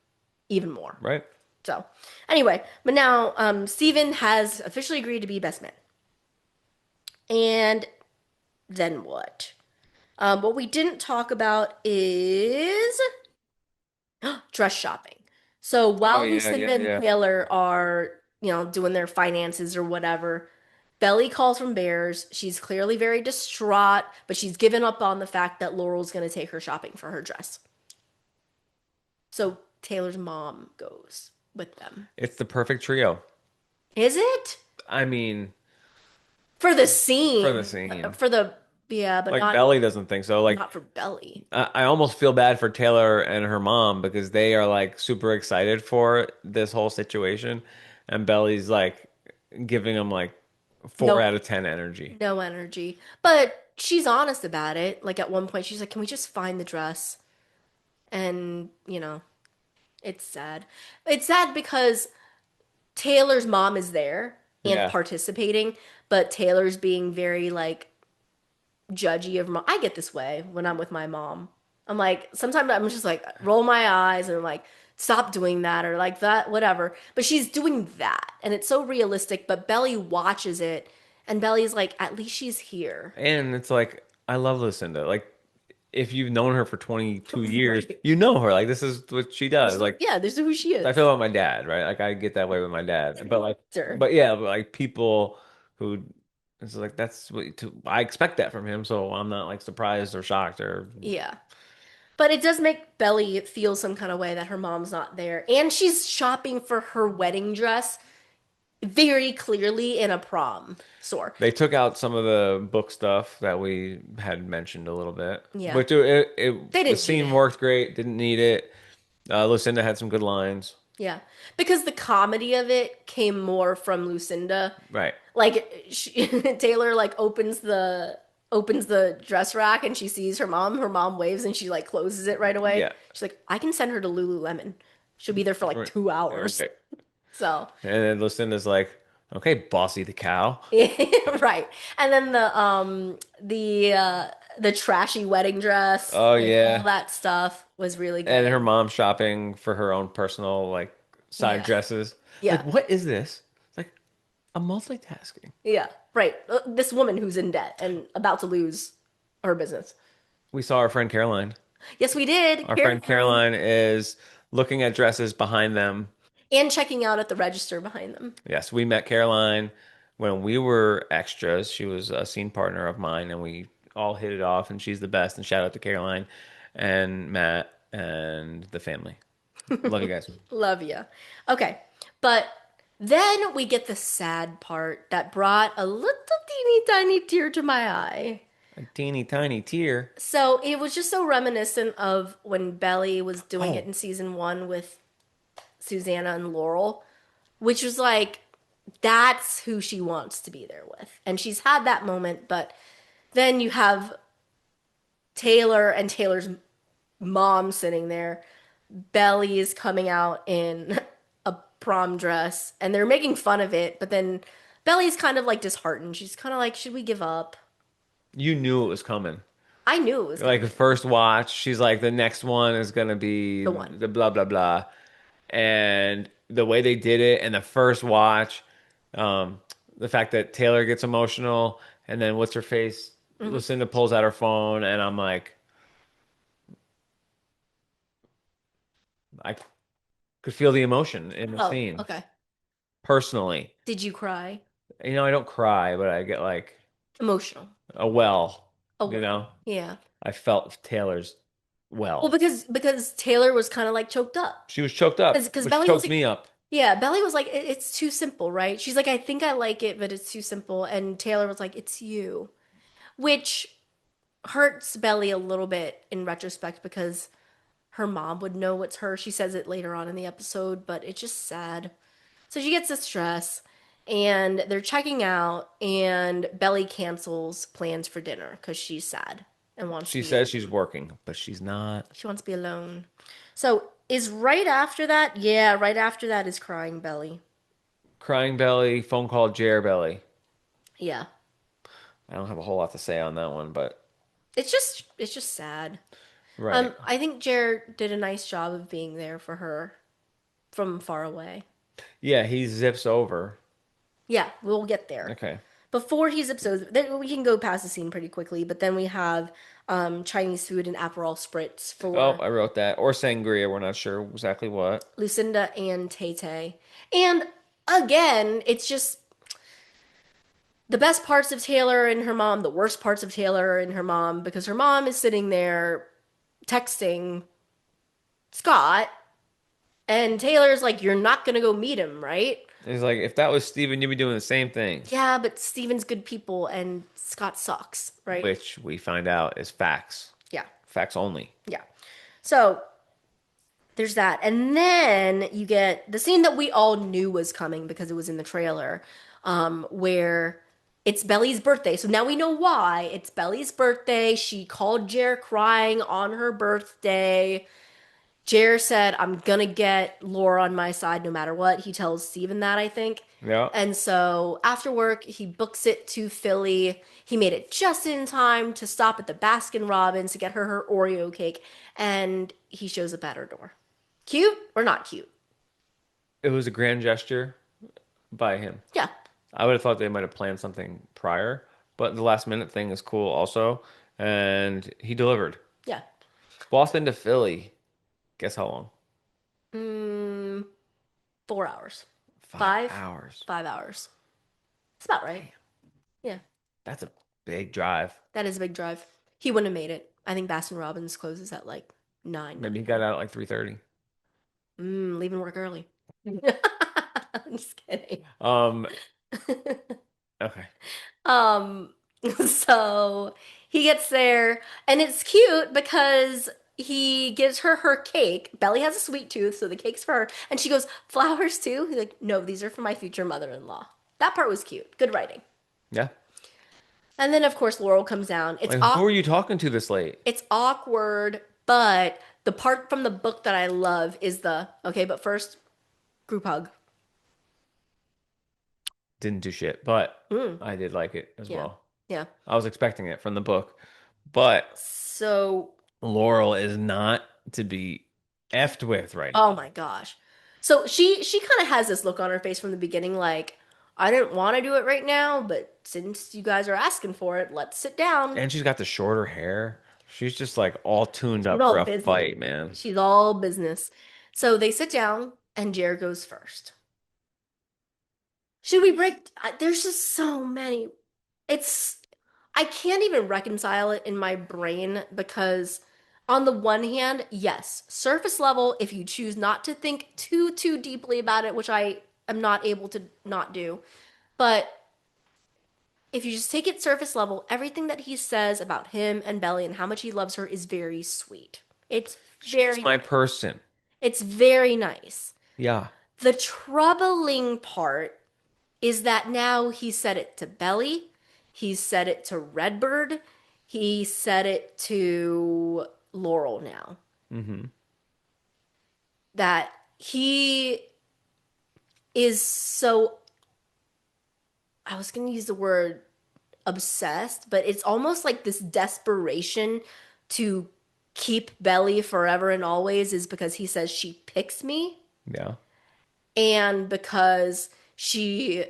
even more? Right. So, anyway, but now Steven has officially agreed to be best man. And then what? What we didn't talk about is dress shopping. So Oh while yeah, Lucinda yeah, and yeah. Taylor are, doing their finances or whatever, Belly calls from Bears. She's clearly very distraught, but she's given up on the fact that Laurel's going to take her shopping for her dress. So Taylor's mom goes with them. It's the perfect trio. Is it? I mean, For the for the scene. scene. For the, yeah, but Like not Belly doesn't think so. Like not for Belly. I almost feel bad for Taylor and her mom because they are like super excited for this whole situation, and Belly's like giving them like four No, out of 10 energy. no energy. But she's honest about it. Like at one point, she's like, "Can we just find the dress?" And, it's sad. It's sad because Taylor's mom is there and Yeah. participating, but Taylor's being very like judgy of mom. I get this way when I'm with my mom. I'm like, sometimes I'm just like, roll my eyes and I'm like, stop doing that or like that, whatever. But she's doing that and it's so realistic. But Belly watches it and Belly's like, at least she's here. And it's like I love Lucinda. Like if you've known her for 22 years, Right. you know her. Like this is what she does. Like Yeah, this is who she I is. feel about my dad, right? Like I get that way with my dad. But like Sure. but yeah, but like people who it's like that's what I expect that from him, so I'm not like surprised or shocked or Yeah. But it does make Belly feel some kind of way that her mom's not there. And she's shopping for her wedding dress very clearly in a prom store. they took out some of the book stuff that we had mentioned a little bit. Yeah. But They the didn't need scene it. worked great, didn't need it. Lucinda had some good lines. Yeah. Because the comedy of it came more from Lucinda. Right. Like Taylor like opens the dress rack and she sees her mom. Her mom waves and she like closes it right away. Yeah. She's like, I can send her to Lululemon. She'll be there for like Right. 2 hours. Okay. So And then Lucinda's like, okay, bossy the cow. right. And then the trashy wedding dress, Oh like all yeah. that stuff was really And good. her mom shopping for her own personal like side Yeah. dresses. Yeah. Like, what is this? It's like I'm multitasking. Yeah. Right. This woman who's in debt and about to lose her business. We saw our friend Caroline. Yes, we did. Our friend Caroline is looking at dresses behind them. And checking out at the register behind them. Yes, we met Caroline when we were extras. She was a scene partner of mine, and we all hit it off. And she's the best. And shout out to Caroline and Matt and the family. Love you guys. Love you. Okay. But then we get the sad part that brought a little teeny tiny tear to my eye. A teeny tiny tear. So it was just so reminiscent of when Belly was doing it Oh. in season one with Susanna and Laurel, which was like, that's who she wants to be there with. And she's had that moment, but then you have Taylor and Taylor's mom sitting there. Belly is coming out in a prom dress, and they're making fun of it, but then Belly's kind of like disheartened. She's kind of like, should we give up? You knew it was coming. I knew it was Like the coming. first watch, she's like, the next one is gonna be The one. the blah blah blah, and the way they did it, and the first watch, um, the fact that Taylor gets emotional, and then what's her face, Hmm. Lucinda pulls out her phone, and I'm like, I could feel the emotion in the Oh, scene okay. personally. Did you cry? I don't cry, but I get like Emotional. a well, Oh, you know. well. Yeah. I felt Taylor's Well, well. because Taylor was kind of like choked up. She was choked up, Because which Belly was choked like, me up. yeah, Belly was like, It's too simple, right?" She's like, "I think I like it, but it's too simple." And Taylor was like, "It's you," which hurts Belly a little bit in retrospect because her mom would know it's her. She says it later on in the episode, but it's just sad. So she gets the stress, and they're checking out, and Belly cancels plans for dinner because she's sad and wants to She be says alone. she's working, but she's not. She wants to be alone. So is right after that? Yeah, right after that is crying Belly. Crying belly, phone call, Jer belly. Yeah. I don't have a whole lot to say on that one, but It's just sad. right. I think Jared did a nice job of being there for her from far away. Yeah, he zips over. Yeah, we'll get there. Okay. Before he zips over, then we can go past the scene pretty quickly, but then we have Chinese food and Aperol spritz Oh, for I wrote that. Or sangria, we're not sure exactly what. Lucinda and Tay Tay. And again, it's just the best parts of Taylor and her mom, the worst parts of Taylor and her mom, because her mom is sitting there texting Scott, and Taylor's like, "You're not gonna go meet him, right?" He's like, if that was Steven, you'd be doing the same thing. Yeah, but Steven's good people and Scott sucks, right? Which we find out is facts. Yeah, Facts only. yeah. So there's that. And then you get the scene that we all knew was coming because it was in the trailer, where it's Belly's birthday. So now we know why. It's Belly's birthday. She called Jer crying on her birthday. Jer said, "I'm gonna get Laura on my side no matter what." He tells Steven that, I think. Yeah. And so after work, he books it to Philly. He made it just in time to stop at the Baskin Robbins to get her Oreo cake. And he shows up at her door. Cute or not cute? It was a grand gesture by him. Yeah. I would have thought they might have planned something prior, but the last minute thing is cool also. And he delivered. Yeah. Boston to Philly. Guess how long? Mm, 4 hours. 5 hours. 5 hours. It's about right. Yeah. That's a big drive. That is a big drive. He wouldn't have made it. I think Baskin Robbins closes at like 9. Maybe he got out at like 3:30. Leaving work early. I'm just kidding. Okay. Um, so he gets there, and it's cute because he gives her cake. Belly has a sweet tooth, so the cake's for her. And she goes, "Flowers too?" He's like, "No, these are for my future mother-in-law." That part was cute. Good writing. Yeah. And then, of course, Laurel comes down. Like, who are you talking to this late? It's awkward, but the part from the book that I love is okay, but first, group hug. Didn't do shit, but Mm, I did like it as yeah. well. Yeah. I was expecting it from the book, but So, Laurel is not to be effed with right oh now. my gosh. So she kind of has this look on her face from the beginning, like, "I didn't want to do it right now, but since you guys are asking for it, let's sit down." And she's got the shorter hair. She's just like all tuned She's up for all a business. fight, man. She's all business. So they sit down, and Jared goes first. Should we break? There's just so many. It's I can't even reconcile it in my brain because on the one hand, yes, surface level, if you choose not to think too deeply about it, which I am not able to not do, but if you just take it surface level, everything that he says about him and Belly and how much he loves her is very sweet. It's very She's my person. it's very nice. Yeah. The troubling part is that now he said it to Belly, he said it to Redbird, he said it to Laurel now. Mm-hmm. That he is so I was going to use the word obsessed, but it's almost like this desperation to keep Belly forever and always is because he says she picks me Yeah. and because she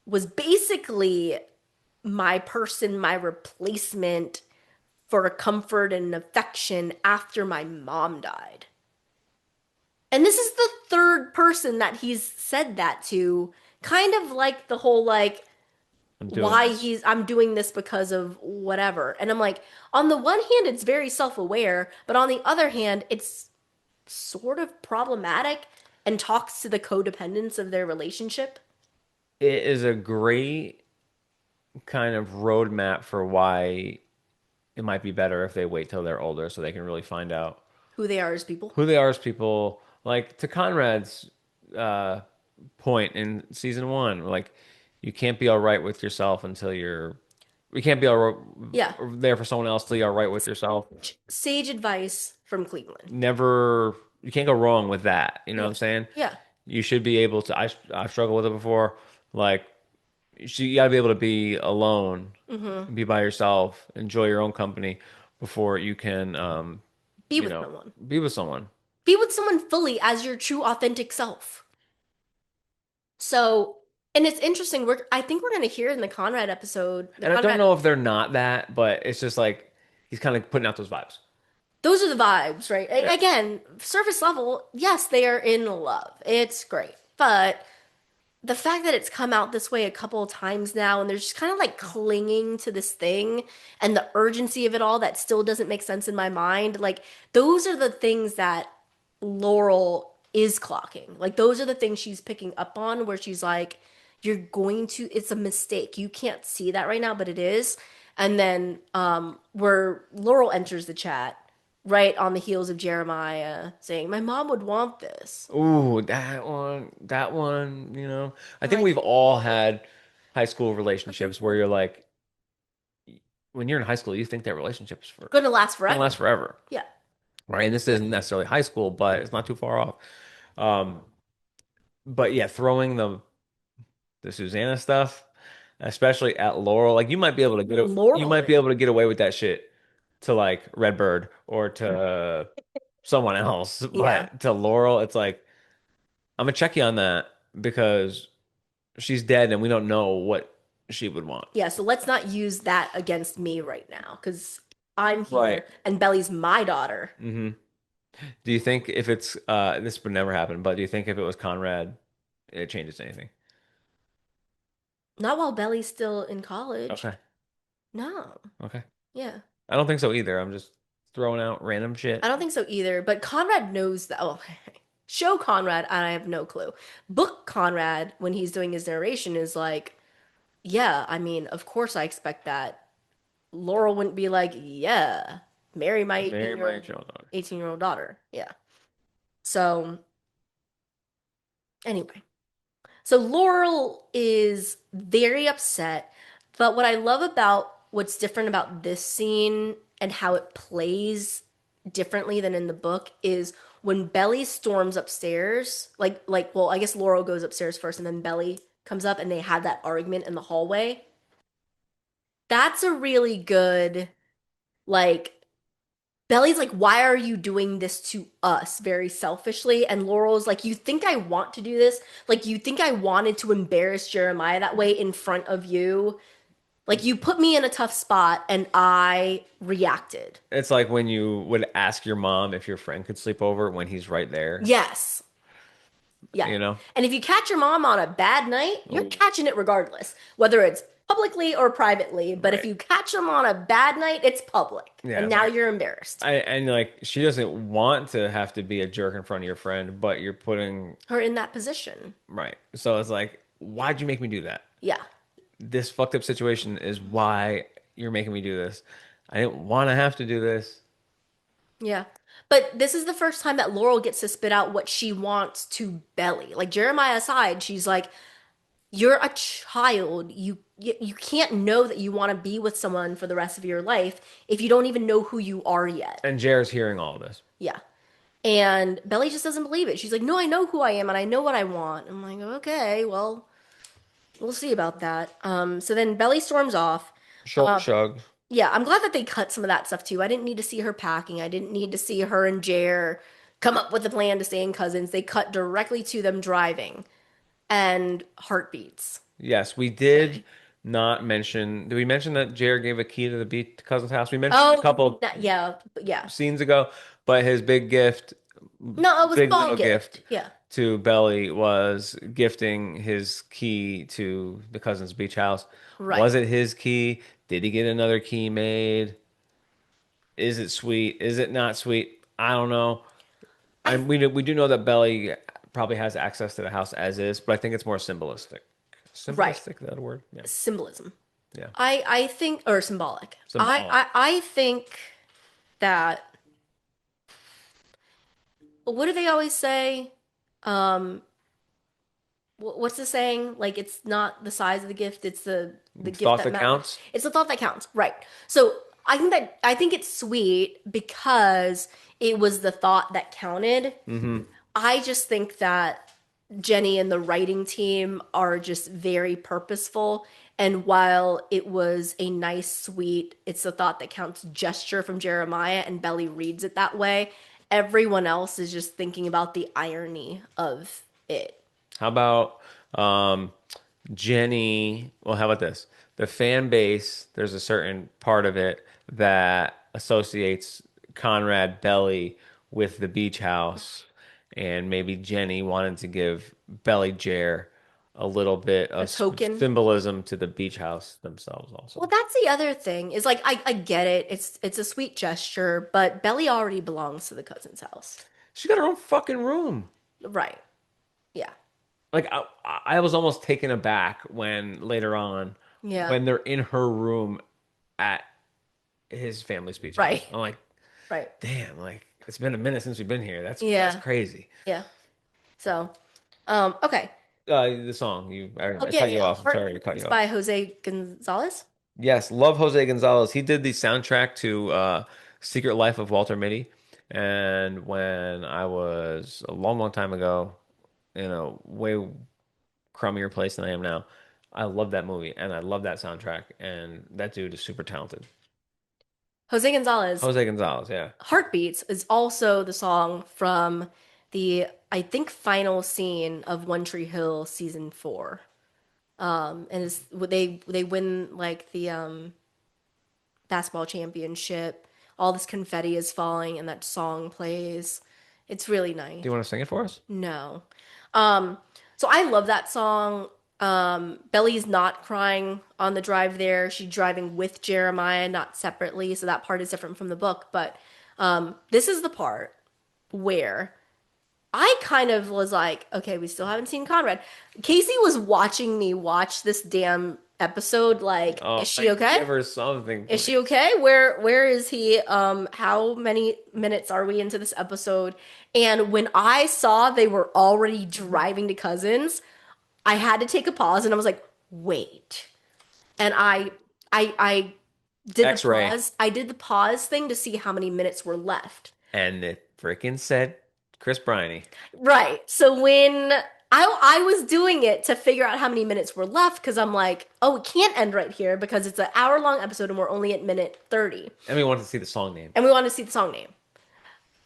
was basically my person, my replacement for comfort and affection after my mom died. And this is the third person that he's said that to, kind of like the whole like I'm doing why this. I'm doing this because of whatever. And I'm like, on the one hand, it's very self-aware, but on the other hand, it's sort of problematic and talks to the codependence of their relationship, It is a great kind of roadmap for why it might be better if they wait till they're older so they can really find out who they are as people. who they are as people. Like to Conrad's uh, point in season one, like you can't be all right with yourself until you're, you can't be all Yeah. there for someone else till you're all right with yourself. Sage advice from Cleveland. Never, you can't go wrong with that. You know what Yeah. I'm saying? Yeah. You should be able to. I've struggled with it before. Like you got to be able to be alone, Mm-hmm. be by yourself, enjoy your own company before you can, Be you with know, someone. be with someone. Be with someone fully as your true authentic self. So, and it's interesting. I think we're going to hear in the Conrad episode, the And I don't Conrad, know if they're not that, but it's just like he's kind of putting out those vibes. those are the vibes, right? Yeah. Again, surface level, yes, they are in love. It's great. But the fact that it's come out this way a couple of times now and they're just kind of like clinging to this thing and the urgency of it all that still doesn't make sense in my mind, like those are the things that Laurel is clocking. Like those are the things she's picking up on where she's like, you're going to, it's a mistake. You can't see that right now, but it is. And then where Laurel enters the chat right on the heels of Jeremiah saying, my mom would want this. Ooh, that one, I think Like, we've all had high school relationships where you're like, when you're in high school, you think that relationship is gonna last gonna last forever. forever, Yeah. right? And this isn't necessarily high school, but it's not too far off. Um, but yeah, throwing the Susanna stuff, especially at Laurel, like you Laurel might be it. able to get away with that shit to like Redbird or to someone else, Yeah. but to Laurel, it's like I'm gonna check you on that because she's dead and we don't know what she would want. Yeah, so let's not use that against me right now because I'm Right. here and Belly's my daughter. hmm Do you think if it's this would never happen, but do you think if it was Conrad, it changes anything? Not while Belly's still in college. Okay. No. Okay. Yeah. I don't think so either. I'm just throwing out random I shit. don't think so either, but Conrad knows that. Oh, show Conrad, I have no clue. Book Conrad, when he's doing his narration, is like, yeah, I mean, of course I expect that. Laurel wouldn't be like, yeah, marry my Very 18-year-old much. 18-year-old daughter. Yeah. So, anyway. So Laurel is very upset, but what I love about what's different about this scene and how it plays differently than in the book is when Belly storms upstairs, well, I guess Laurel goes upstairs first and then Belly comes up and they have that argument in the hallway. That's a really good like Belly's like, why are you doing this to us very selfishly? And Laurel's like, you think I want to do this? Like, you think I wanted to embarrass Jeremiah that way in front of you? Like, you put me in a tough spot and I reacted. It's like when you would ask your mom if your friend could sleep over when he's right there, Yes. Yeah. you know? And if you catch your mom on a bad night, you're Ooh. catching it regardless, whether it's publicly or privately. But if Right. you catch them on a bad night, it's public. Yeah, And it's now like you're embarrassed. and like she doesn't want to have to be a jerk in front of your friend, but you're putting Her in that position. right. So it's like, why'd you make me do that? Yeah. This fucked up situation is why you're making me do this. I didn't want to have to do this. Yeah. But this is the first time that Laurel gets to spit out what she wants to Belly. Like Jeremiah aside, she's like, "You're a child. You can't know that you want to be with someone for the rest of your life if you don't even know who you are yet." And Jer's hearing all of this. Yeah. And Belly just doesn't believe it. She's like, "No, I know who I am and I know what I want." I'm like, "Okay, well, We'll see about that. So then Belly storms off. Shoulder shrug. Yeah, I'm glad that they cut some of that stuff too. I didn't need to see her packing. I didn't need to see her and Jer come up with a plan to stay in Cousins. They cut directly to them driving and heartbeats. Yes, we did not mention. Did we mention that Jared gave a key to the beat cousin's house? We mentioned a Oh, couple yeah, yeah. scenes ago, but his big gift, No, it was big ball little gift. gift Yeah, to Belly was gifting his key to the cousin's beach house. right. Was it his key? Did he get another key made? Is it sweet? Is it not sweet? I don't know. I We do know that Belly probably has access to the house as is, but I think it's more symbolistic. right. Symbolistic, is that a word? Yeah. Symbolism. Yeah. I think or symbolic. Symbolic. I think that what do they always say? Um, what's the saying? Like it's not the size of the gift, it's the gift Thought that that matters. counts? It's the thought that counts, right? So I think it's sweet because it was the thought that counted. Mm-hmm. I just think that Jenny and the writing team are just very purposeful. And while it was a nice, sweet, it's the thought that counts gesture from Jeremiah, and Belly reads it that way, everyone else is just thinking about the irony of it. How about Jenny? Well, how about this? The fan base, there's a certain part of it that associates Conrad Belly with the beach house, and maybe Jenny wanted to give Belly Jer a little bit A of token. symbolism to the beach house themselves, Well, also. that's the other thing is like I get it. It's a sweet gesture, but Belly already belongs to the cousin's house. She got her own fucking room. Right. Yeah. Like I was almost taken aback when later on, Yeah. when they're in her room at his family's beach house. Right. I'm like, Right. damn, like it's been a minute since we've been here. That's Yeah. crazy. Yeah. So, okay. The song Oh, I yeah, cut you yeah. off. I'm sorry to cut It's you off. by Jose Gonzalez. Yes, love Jose Gonzalez. He did the soundtrack to Secret Life of Walter Mitty, and when I was a long, long time ago, in a way crummier place than I am now, I love that movie and I love that soundtrack, and that dude is super talented. Jose Gonzalez, Jose Gonzalez, yeah. Heartbeats is also the song from the, I think, final scene of One Tree Hill season 4. And they win like the basketball championship. All this confetti is falling and that song plays. It's really nice. Do you want to sing it for us? No. Um, so I love that song. Belly's not crying on the drive there. She's driving with Jeremiah, not separately. So that part is different from the book. But this is the part where I kind of was like, okay, we still haven't seen Conrad. Casey was watching me watch this damn episode. Like, Oh, is she okay? give her something. Is she okay? Where is he? How many minutes are we into this episode? And when I saw they were already driving to Cousins, I had to take a pause and I was like, wait. And I did the X-ray. pause. I did the pause thing to see how many minutes were left. And it freaking said Chris Briney. Right. So when I was doing it to figure out how many minutes were left because I'm like, oh, it can't end right here because it's an hour-long episode and we're only at minute 30. And we wanted to see the song name. And we wanted to see the song name.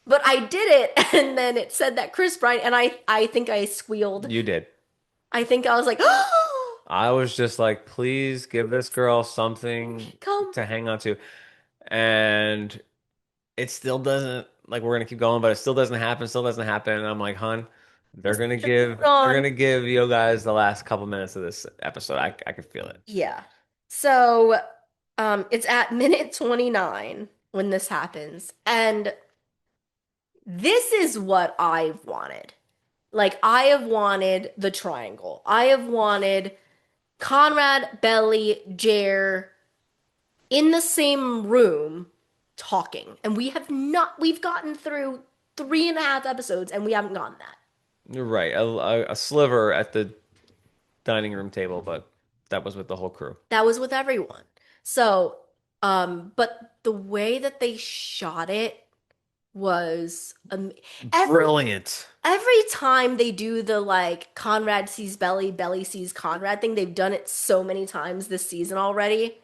But I did it and then it said that Chris Bryant and I think I squealed. You did. I think I was like, oh, I was just like, please give this girl something come. to hang on to. And it still doesn't, like, we're gonna keep going, but it still doesn't happen, still doesn't happen. And I'm like, hun, they're gonna give you guys the last couple minutes of this episode. I could feel it. Yeah. So it's at minute 29 when this happens. And this is what I've wanted. Like, I have wanted the triangle. I have wanted Conrad, Belly, Jer in the same room talking. And we've gotten through 3.5 episodes and we haven't gotten that. You're right. A sliver at the dining room table, but that was with the whole crew. That was with everyone. So, but the way that they shot it was every Brilliant. every time they do the like Conrad sees Belly, Belly sees Conrad thing, they've done it so many times this season already.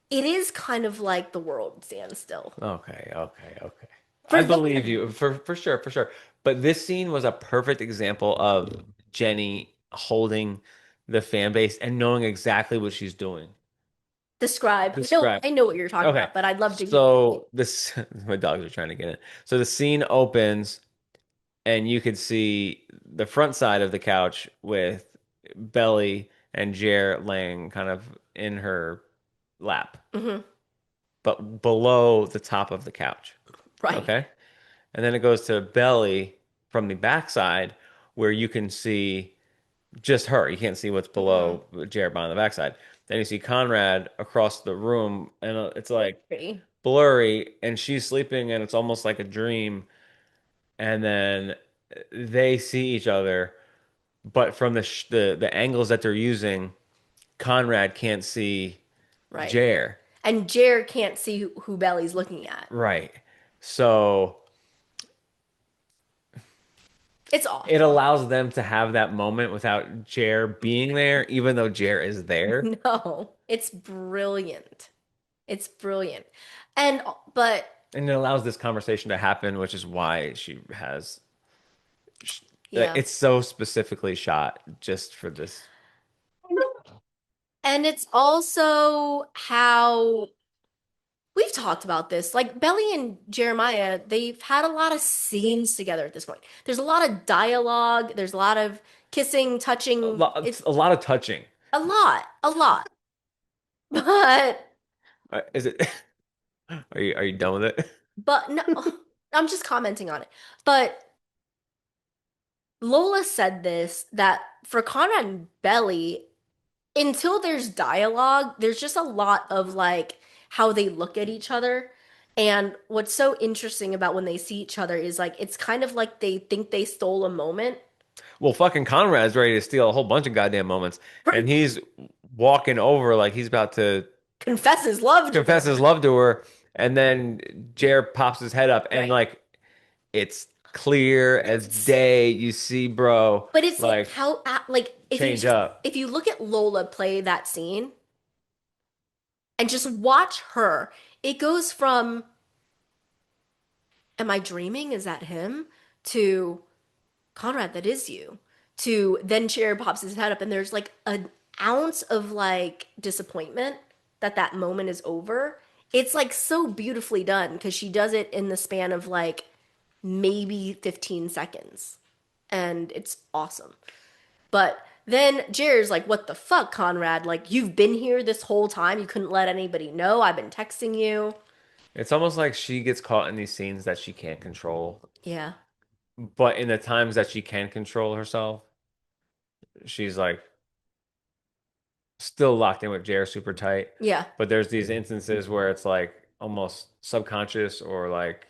It is kind of like the world stands still. Okay, okay, okay. I For the believe you for sure, for sure. But this scene was a perfect example of Jenny holding the fan base and knowing exactly what she's doing. describe. No, Describe. I know what you're talking Okay. about, but I'd love to hear. So this my dogs are trying to get in. So the scene opens and you could see the front side of the couch with Belly and Jer laying kind of in her lap, Hmm. but below the top of the couch. Right. Okay. And then it goes to Belly from the backside where you can see just her. You can't see what's Hmm. below Jared on the backside. Then you see Conrad across the room, and it's like Pretty. blurry, and she's sleeping, and it's almost like a dream. And then they see each other, but from the angles that they're using, Conrad can't see Right. Jer. And Jared can't see who Belly's looking at. Right. So It's it awesome. allows them to have that moment without Jer being there, even though Jer is there. No, it's brilliant. It's brilliant. And but And it allows this conversation to happen, which is why she has yeah. it's so specifically shot just for this. And it's also how we've talked about this. Like Belly and Jeremiah, they've had a lot of scenes together at this point. There's a lot of dialogue, there's a lot of kissing, touching. It's A lot of touching. a lot, a lot. But Is it? Are you done with it? but no, I'm just commenting on it. But Lola said this that for Conrad and Belly, until there's dialogue, there's just a lot of like how they look at each other. And what's so interesting about when they see each other is like it's kind of like they think they stole a moment. Well, fucking Conrad's ready to steal a whole bunch of goddamn moments, Right. and he's walking over like he's about to Confesses love to confess her. his love to her, and then Jared pops his head up, and Right. like it's clear as It's day. You see, bro, but it's like like how like change up. if you look at Lola play that scene and just watch her, it goes from am I dreaming? Is that him? To Conrad, that is you. To then Cher pops his head up, and there's like an ounce of like disappointment that that moment is over. It's like so beautifully done because she does it in the span of like maybe 15 seconds. And it's awesome. But then Jer's like, what the fuck, Conrad? Like, you've been here this whole time. You couldn't let anybody know. I've been texting you. It's almost like she gets caught in these scenes that she can't control. Yeah. But in the times that she can control herself, she's like still locked in with Jer super tight. Yeah. But there's these instances where it's like almost subconscious or like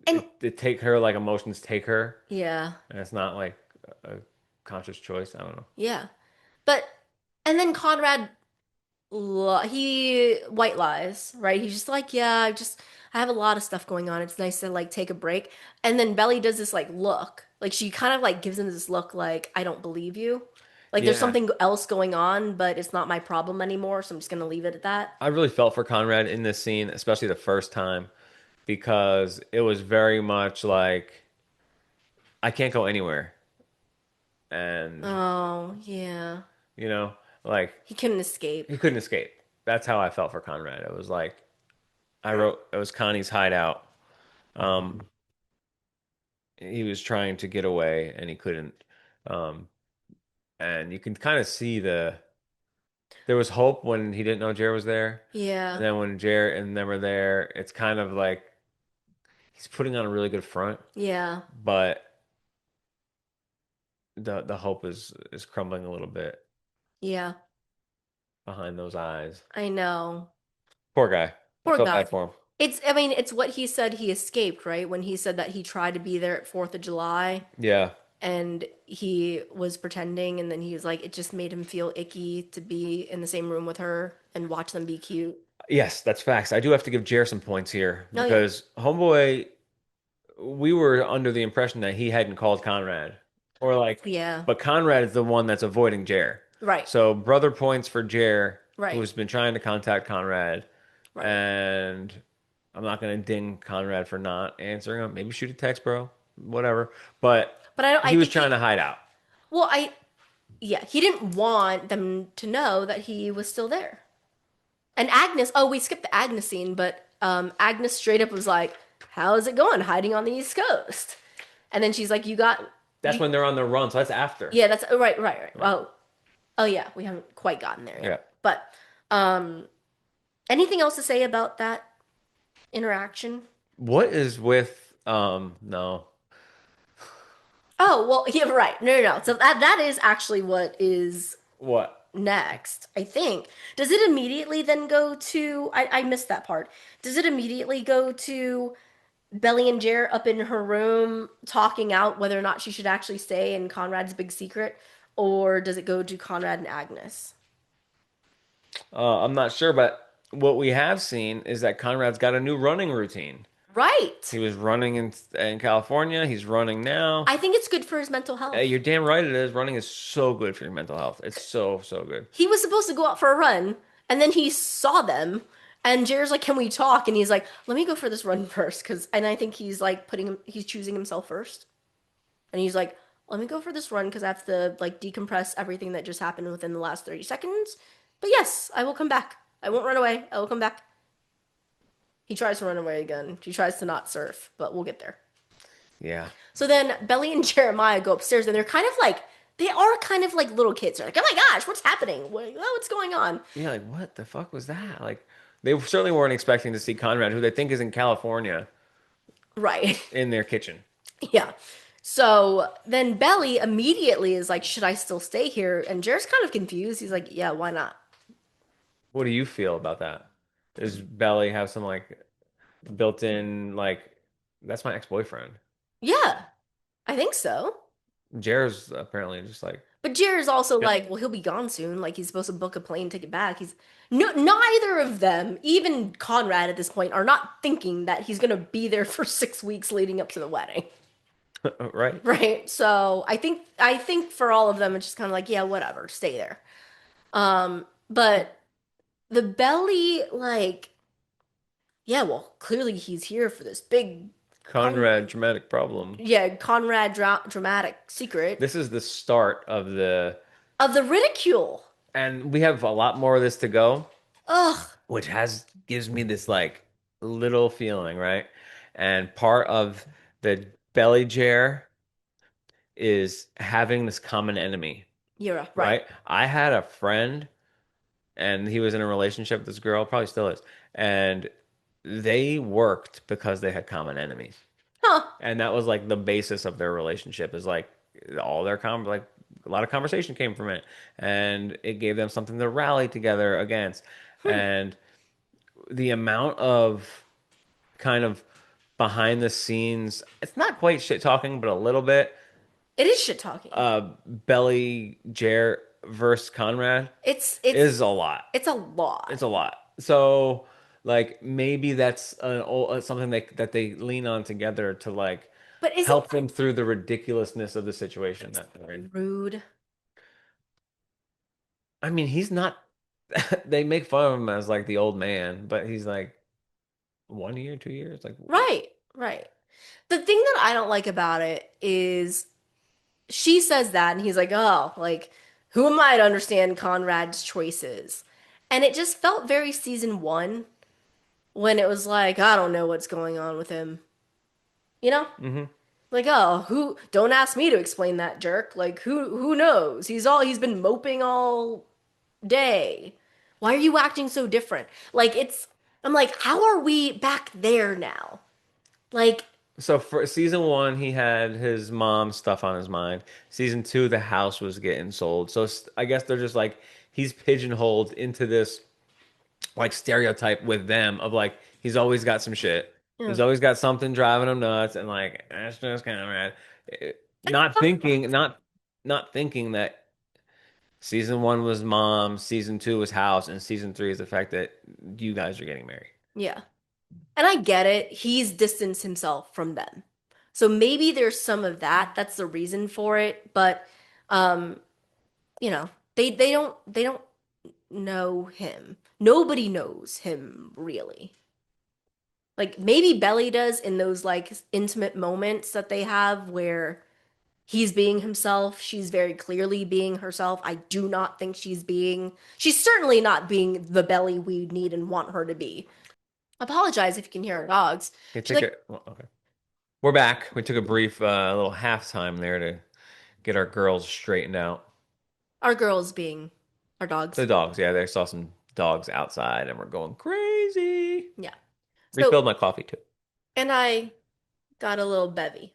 And it take her like emotions take her, yeah. and it's not like a conscious choice. I don't know. Yeah. But, and then Conrad he white lies, right? He's just like, yeah, I have a lot of stuff going on. It's nice to like take a break. And then Belly does this like look. Like she kind of like gives him this look like, I don't believe you. Like there's Yeah, something else going on, but it's not my problem anymore, so I'm just gonna leave it at that. I really felt for Conrad in this scene, especially the first time, because it was very much like I can't go anywhere, and Oh, yeah. you know, like He couldn't escape. he couldn't escape. That's how I felt for Conrad. It was like I wrote it was Connie's hideout. Um, he was trying to get away and he couldn't. Um, and you can kind of see there was hope when he didn't know Jared was there. And Yeah. then when Jared and them were there, it's kind of like he's putting on a really good front, Yeah. but the hope is crumbling a little bit Yeah. behind those eyes. I know. Poor guy. I Poor felt guy. bad for him. I mean, it's what he said he escaped, right? When he said that he tried to be there at 4th of July. Yeah. And he was pretending, and then he was like, it just made him feel icky to be in the same room with her and watch them be cute. Yes, that's facts. I do have to give Jer some points here Oh yeah. because Homeboy, we were under the impression that he hadn't called Conrad, or like, Yeah. but Conrad is the one that's avoiding Jer. Right. So brother points for Jer, Right. who's been trying to contact Conrad, Right. and I'm not gonna ding Conrad for not answering him. Maybe shoot a text, bro. Whatever. But But I don't. I he was think trying he. to hide out. Well, yeah, he didn't want them to know that he was still there. And Agnes, oh, we skipped the Agnes scene, but Agnes straight up was like, "How is it going hiding on the East Coast?" And then she's like, "You got That's you." when they're on the run, so that's after. Yeah, that's right. Right. Oh yeah, we haven't quite gotten there Yeah. yet. But um, anything else to say about that interaction? What is with no. Oh well, yeah, right. No. So that is actually what is What? next, I think. Does it immediately then go to I missed that part. Does it immediately go to Belly and Jer up in her room talking out whether or not she should actually stay in Conrad's big secret? Or does it go to Conrad and Agnes? I'm not sure, but what we have seen is that Conrad's got a new running routine. Right. He was running in California. He's running now. I think it's good for his mental health. You're damn right it is. Running is so good for your mental health. It's so, so good. He was supposed to go out for a run, and then he saw them, and Jer's like, "Can we talk?" And he's like, "Let me go for this run first, cause." And I think he's like he's choosing himself first, and he's like, "Let me go for this run, cause I have to like decompress everything that just happened within the last 30 seconds." But yes, I will come back. I won't run away. I will come back. He tries to run away again. He tries to not surf, but we'll get there. Yeah. So then Belly and Jeremiah go upstairs, and they're kind of like they are kind of like little kids. They're like, "Oh my gosh, what's happening? What's going on?" Yeah, like what the fuck was that? Like they certainly weren't expecting to see Conrad, who they think is in California, Right. in their kitchen. Yeah. So then Belly immediately is like, "Should I still stay here?" And Jer's kind of confused. He's like, "Yeah, why not?" What do you feel about that? Does Belly have some like built-in like that's my ex-boyfriend? Yeah, I think so. Jared's apparently just like But Jer is also yeah. like, well, he'll be gone soon. Like he's supposed to book a plane ticket back. He's no, neither of them, even Conrad at this point, are not thinking that he's gonna be there for 6 weeks leading up to the wedding. Right? Right. So I think for all of them, it's just kind of like, yeah, whatever, stay there. But the belly, like, yeah, well, clearly he's here for this big Conrad dramatic problem. yeah, Conrad dramatic secret This is the start of the ridicule. and we have a lot more of this to go, Ugh. which has gives me this like little feeling, right? And part of the belly chair is having this common enemy, Yeah, right. right? I had a friend and he was in a relationship with this girl, probably still is, and they worked because they had common enemies. Huh. And that was like the basis of their relationship is like all their like a lot of conversation came from it and it gave them something to rally together against. Hmm. And the amount of kind of behind the scenes, it's not quite shit talking, but a little bit. It is shit talking. Belly Jer versus Conrad It's is a lot. it's a lot. It's a lot. So like maybe that's something that they lean on together to like But is it help them through the ridiculousness of the situation that they're in. rude? I mean, he's not. They make fun of him as like the old man, but he's like 1 year, 2 years, like Right, right. The thing that I don't like about it is she says that and he's like, "Oh, like who am I to understand Conrad's choices?" And it just felt very season 1 when it was like, "I don't know what's going on with him." You know? hmm Like, "Oh, who don't ask me to explain that jerk. Like who knows? He's been moping all day. Why are you acting so different?" Like I'm like, "How are we back there now?" Like, So for season one, he had his mom's stuff on his mind. Season two, the house was getting sold. So I guess they're just like he's pigeonholed into this like stereotype with them of like he's always got some shit. yeah. He's always got something driving him nuts, and like that's just kind of rad. Not thinking, not thinking that Season one was mom, season two was house, and season three is the fact that you guys are getting married. Yeah. And I get it. He's distanced himself from them. So maybe there's some of that. That's the reason for it. But um, you know, they don't know him. Nobody knows him really. Like maybe Belly does in those like intimate moments that they have where he's being himself. She's very clearly being herself. I do not think she's certainly not being the Belly we need and want her to be. Apologize if you can hear our dogs. Okay, She's take like it. Well, okay. We're back. We took a brief little halftime there to get our girls straightened out. our girls being our The dogs. dogs, yeah, they saw some dogs outside and we're going crazy. Yeah. So, Refilled my coffee too. and I got a little bevy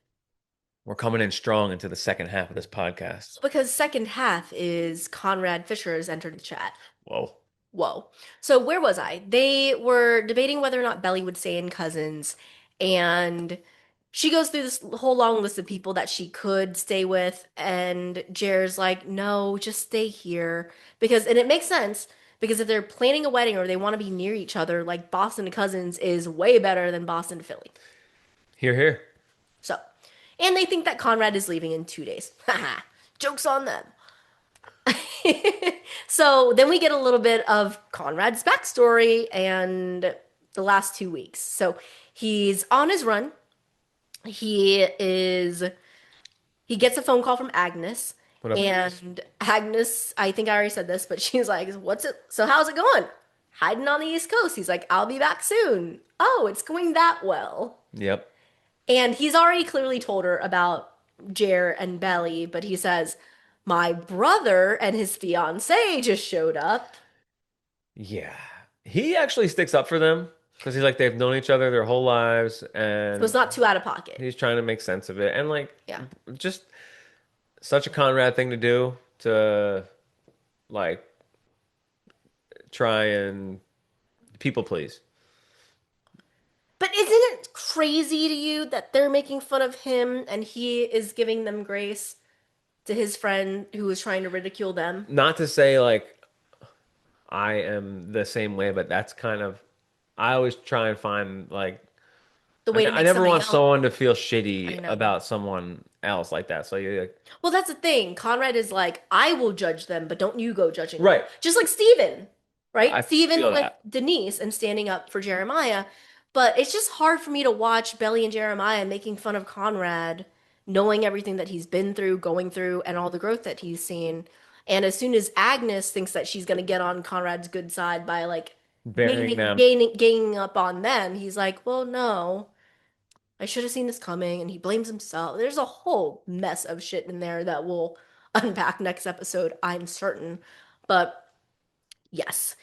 We're coming in strong into the second half of this podcast. because second half is Conrad Fisher has entered the chat. Whoa. Whoa. So where was I? They were debating whether or not Belly would stay in Cousins, and she goes through this whole long list of people that she could stay with, and Jer's like, no, just stay here. Because, and it makes sense, because if they're planning a wedding or they want to be near each other, like Boston to Cousins is way better than Boston to Philly. Here, here. So, and they think that Conrad is leaving in 2 days. Haha, joke's on them. So then we get a little bit of Conrad's backstory and the last 2 weeks. So he's on his run. He is he gets a phone call from Agnes. What up, Agnes? And Agnes, I think I already said this, but she's like, "What's it? So how's it going? Hiding on the East Coast." He's like, "I'll be back soon." Oh, it's going that well. Yep. And he's already clearly told her about Jer and Belly, but he says, my brother and his fiance just showed up. Yeah. He actually sticks up for them because he's like they've known each other their whole lives So and it's not too out of pocket. he's trying to make sense of it. And like Yeah. just such a Conrad thing to do to like try and people please. But isn't it crazy to you that they're making fun of him and he is giving them grace to his friend who is trying to ridicule them? Not to say like I am the same way, but that's kind of I always try and find like The way to I make never something want else. someone to feel I shitty know. about someone else like that. So you're like, Well, that's the thing. Conrad is like, I will judge them, but don't you go judging them. right. Just like Steven, I right? Steven feel with that. Denise and standing up for Jeremiah. But it's just hard for me to watch Belly and Jeremiah making fun of Conrad, knowing everything that he's been through, going through, and all the growth that he's seen. And as soon as Agnes thinks that she's going to get on Conrad's good side by like Burying them. gaining up on them, he's like, well, no. I should have seen this coming, and he blames himself. There's a whole mess of shit in there that we'll unpack next episode, I'm certain. But yes.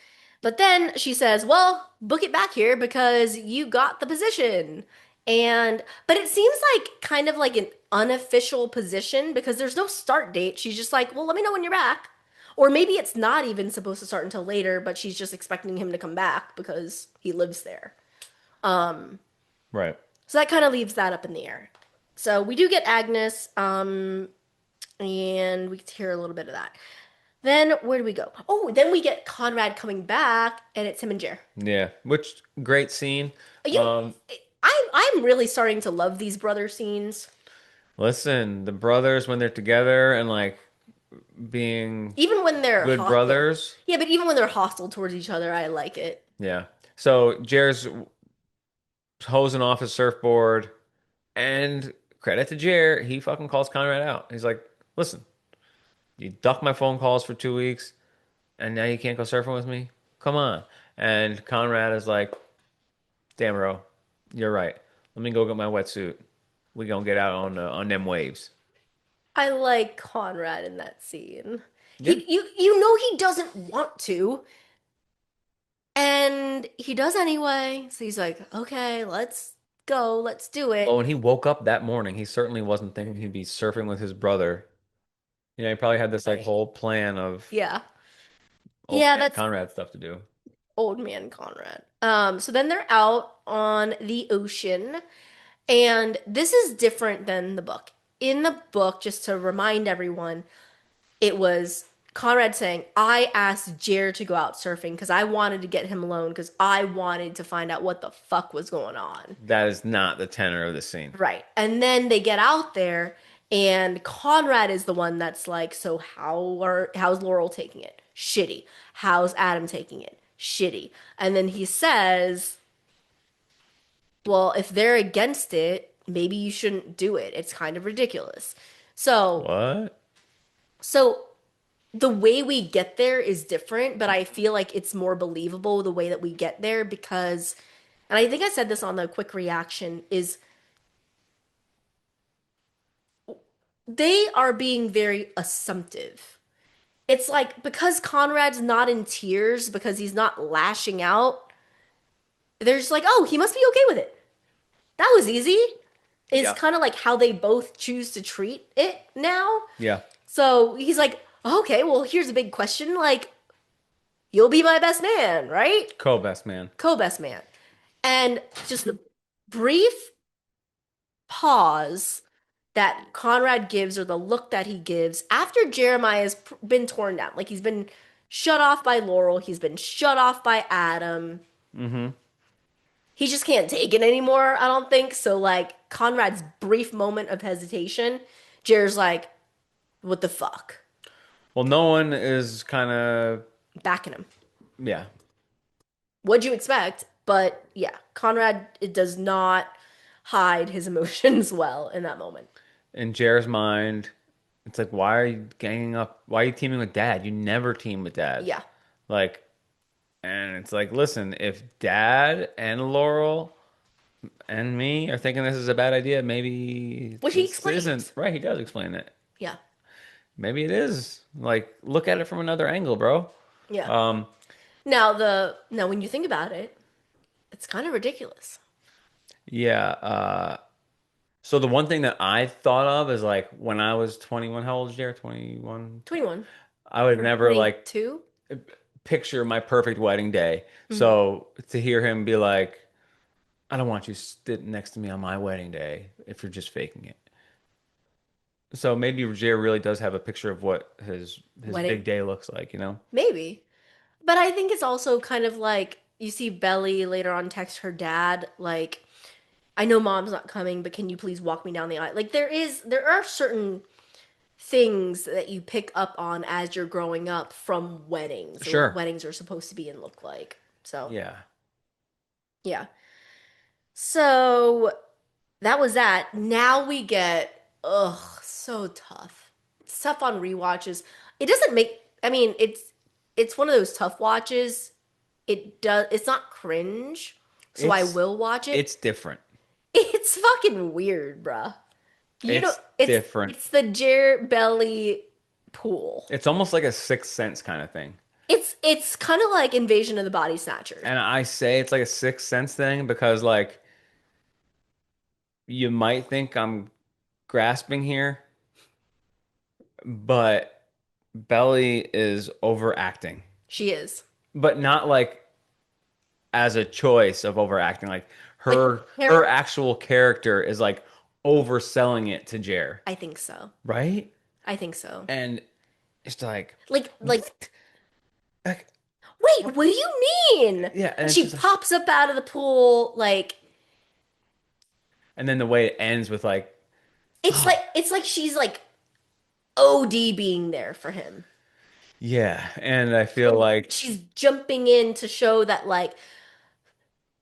But then she says, well, book it back here because you got the position. But it seems like kind of like an unofficial position because there's no start date. She's just like, well, let me know when you're back. Or maybe it's not even supposed to start until later, but she's just expecting him to come back because he lives there. Right. So that kind of leaves that up in the air. So we do get Agnes, and we get to hear a little bit of that. Then where do we go? Oh, then we get Conrad coming back, and it's him and Jer. Yeah. Which great scene. You, I'm really starting to love these brother scenes. Listen, the brothers when they're together and like being Even when they're good hostile. brothers. Yeah, but even when they're hostile towards each other, I like it. Yeah. So Jer's hosing off his surfboard, and credit to Jer, he fucking calls Conrad out. He's like, "Listen, you ducked my phone calls for 2 weeks, and now you can't go surfing with me. Come on." And Conrad is like, "Damn, bro, you're right. Let me go get my wetsuit. We gonna get out on them waves." I like Conrad in that scene. Yeah. You know he doesn't want to, and he does anyway. So he's like, okay, let's go, let's do it. Oh, when he woke up that morning, he certainly wasn't thinking he'd be surfing with his brother. You know, he probably had this like Right. whole plan of Yeah. old Yeah, man that's Conrad stuff to do. old man Conrad. So then they're out on the ocean, and this is different than the book. In the book, just to remind everyone, it was Conrad saying, I asked Jer to go out surfing because I wanted to get him alone because I wanted to find out what the fuck was going on. That is not the tenor of the scene. Right. And then they get out there and Conrad is the one that's like, so how's Laurel taking it? Shitty. How's Adam taking it? Shitty. And then he says, well, if they're against it, maybe you shouldn't do it. It's kind of ridiculous. So, What? so the way we get there is different, but I feel like it's more believable the way that we get there because, and I think I said this on the quick reaction, is they are being very assumptive. It's like because Conrad's not in tears, because he's not lashing out, they're just like, oh, he must be okay with it. That was easy. It's Yeah. kind of like how they both choose to treat it now. Yeah. So he's like, okay, well, here's a big question. Like, you'll be my best man, right? Co-best man. Co-best man. And just a brief pause that Conrad gives or the look that he gives after Jeremiah's been torn down. Like he's been shut off by Laurel, he's been shut off by Adam. Mm-hmm. He just can't take it anymore, I don't think. So like Conrad's brief moment of hesitation, Jer's like, what the fuck? Well, no one is kind of, Backing him. yeah. What'd you expect? But yeah, Conrad it does not hide his emotions well in that moment. In Jer's mind, it's like, why are you ganging up? Why are you teaming with Dad? You never team with Dad. Yeah. Like, and it's like, listen, if Dad and Laurel and me are thinking this is a bad idea, maybe Which he this explains. isn't right. He does explain it. Yeah. Maybe it is. Like, look at it from another angle, bro. Yeah. Um, Now when you think about it, it's kind of ridiculous. yeah. So the one thing that I thought of is like when I was 21, how old is Jer? 21. 21. I would never like 22? picture my perfect wedding day. Mm-hmm. So to hear him be like, I don't want you sitting next to me on my wedding day if you're just faking it. So maybe Jer really does have a picture of what his Wedding? big day looks like, you know? Maybe. But I think it's also kind of like you see Belly later on text her dad like I know mom's not coming, but can you please walk me down the aisle? Like there are certain things that you pick up on as you're growing up from weddings. And Sure. what weddings are supposed to be and look like. So, Yeah. yeah. So, that was that. Now we get so tough. It's tough on rewatches. It doesn't make I mean, it's one of those tough watches. It's not cringe, so I It's will watch it. it's different. It's fucking weird, bruh. It's It's different. It's the Jer Belly pool. It's almost like a Sixth Sense kind of thing. It's kind of like Invasion of the Body Snatchers. And I say it's like a Sixth Sense thing because like you might think I'm grasping here, but Belly is overacting. She is. But not like as a choice of overacting. Like her Like, her actual character is like overselling it to Jer, I think so. right? I think so. And it's like Like like wait, what do you mean? yeah, and And it's she just like, pops up out of the pool like and then the way it ends with like it's like she's like OD being there for him. yeah, and I feel like She's jumping in to show that like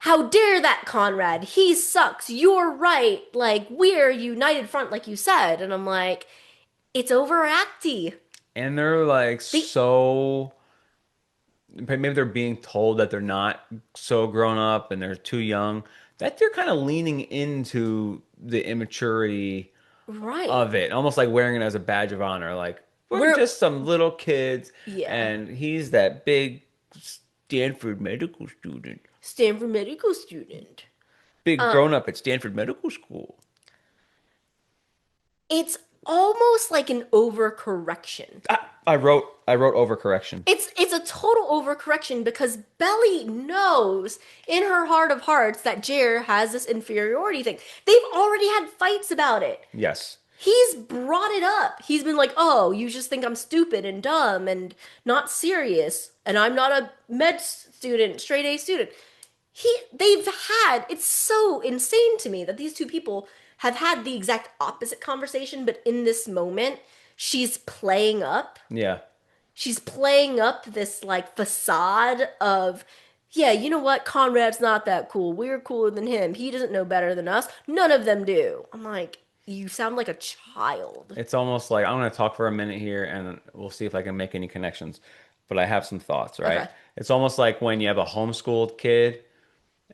how dare that Conrad? He sucks. You're right. Like we're a united front like you said. And I'm like it's overacty. and they're like so maybe they're being told that they're not so grown up and they're too young that they're kind of leaning into the immaturity Right. of it, almost like wearing it as a badge of honor. Like we're We're just some little kids, Yeah. and he's that big Stanford medical student, Stanford medical student. big grown up at Stanford Medical School. It's almost like an overcorrection. I wrote overcorrection. It's a total overcorrection because Belly knows in her heart of hearts that Jer has this inferiority thing. They've already had fights about it. Yes, He's brought it up. He's been like, "Oh, you just think I'm stupid and dumb and not serious, and I'm not a med student, straight A student." They've had, it's so insane to me that these two people have had the exact opposite conversation, but in this moment, she's playing up. Yeah. She's playing up this like facade of, yeah, you know what? Conrad's not that cool. We're cooler than him. He doesn't know better than us. None of them do. I'm like, you sound like a child. It's almost like I'm going to talk for a minute here and we'll see if I can make any connections. But I have some thoughts, right? Okay. It's almost like when you have a homeschooled kid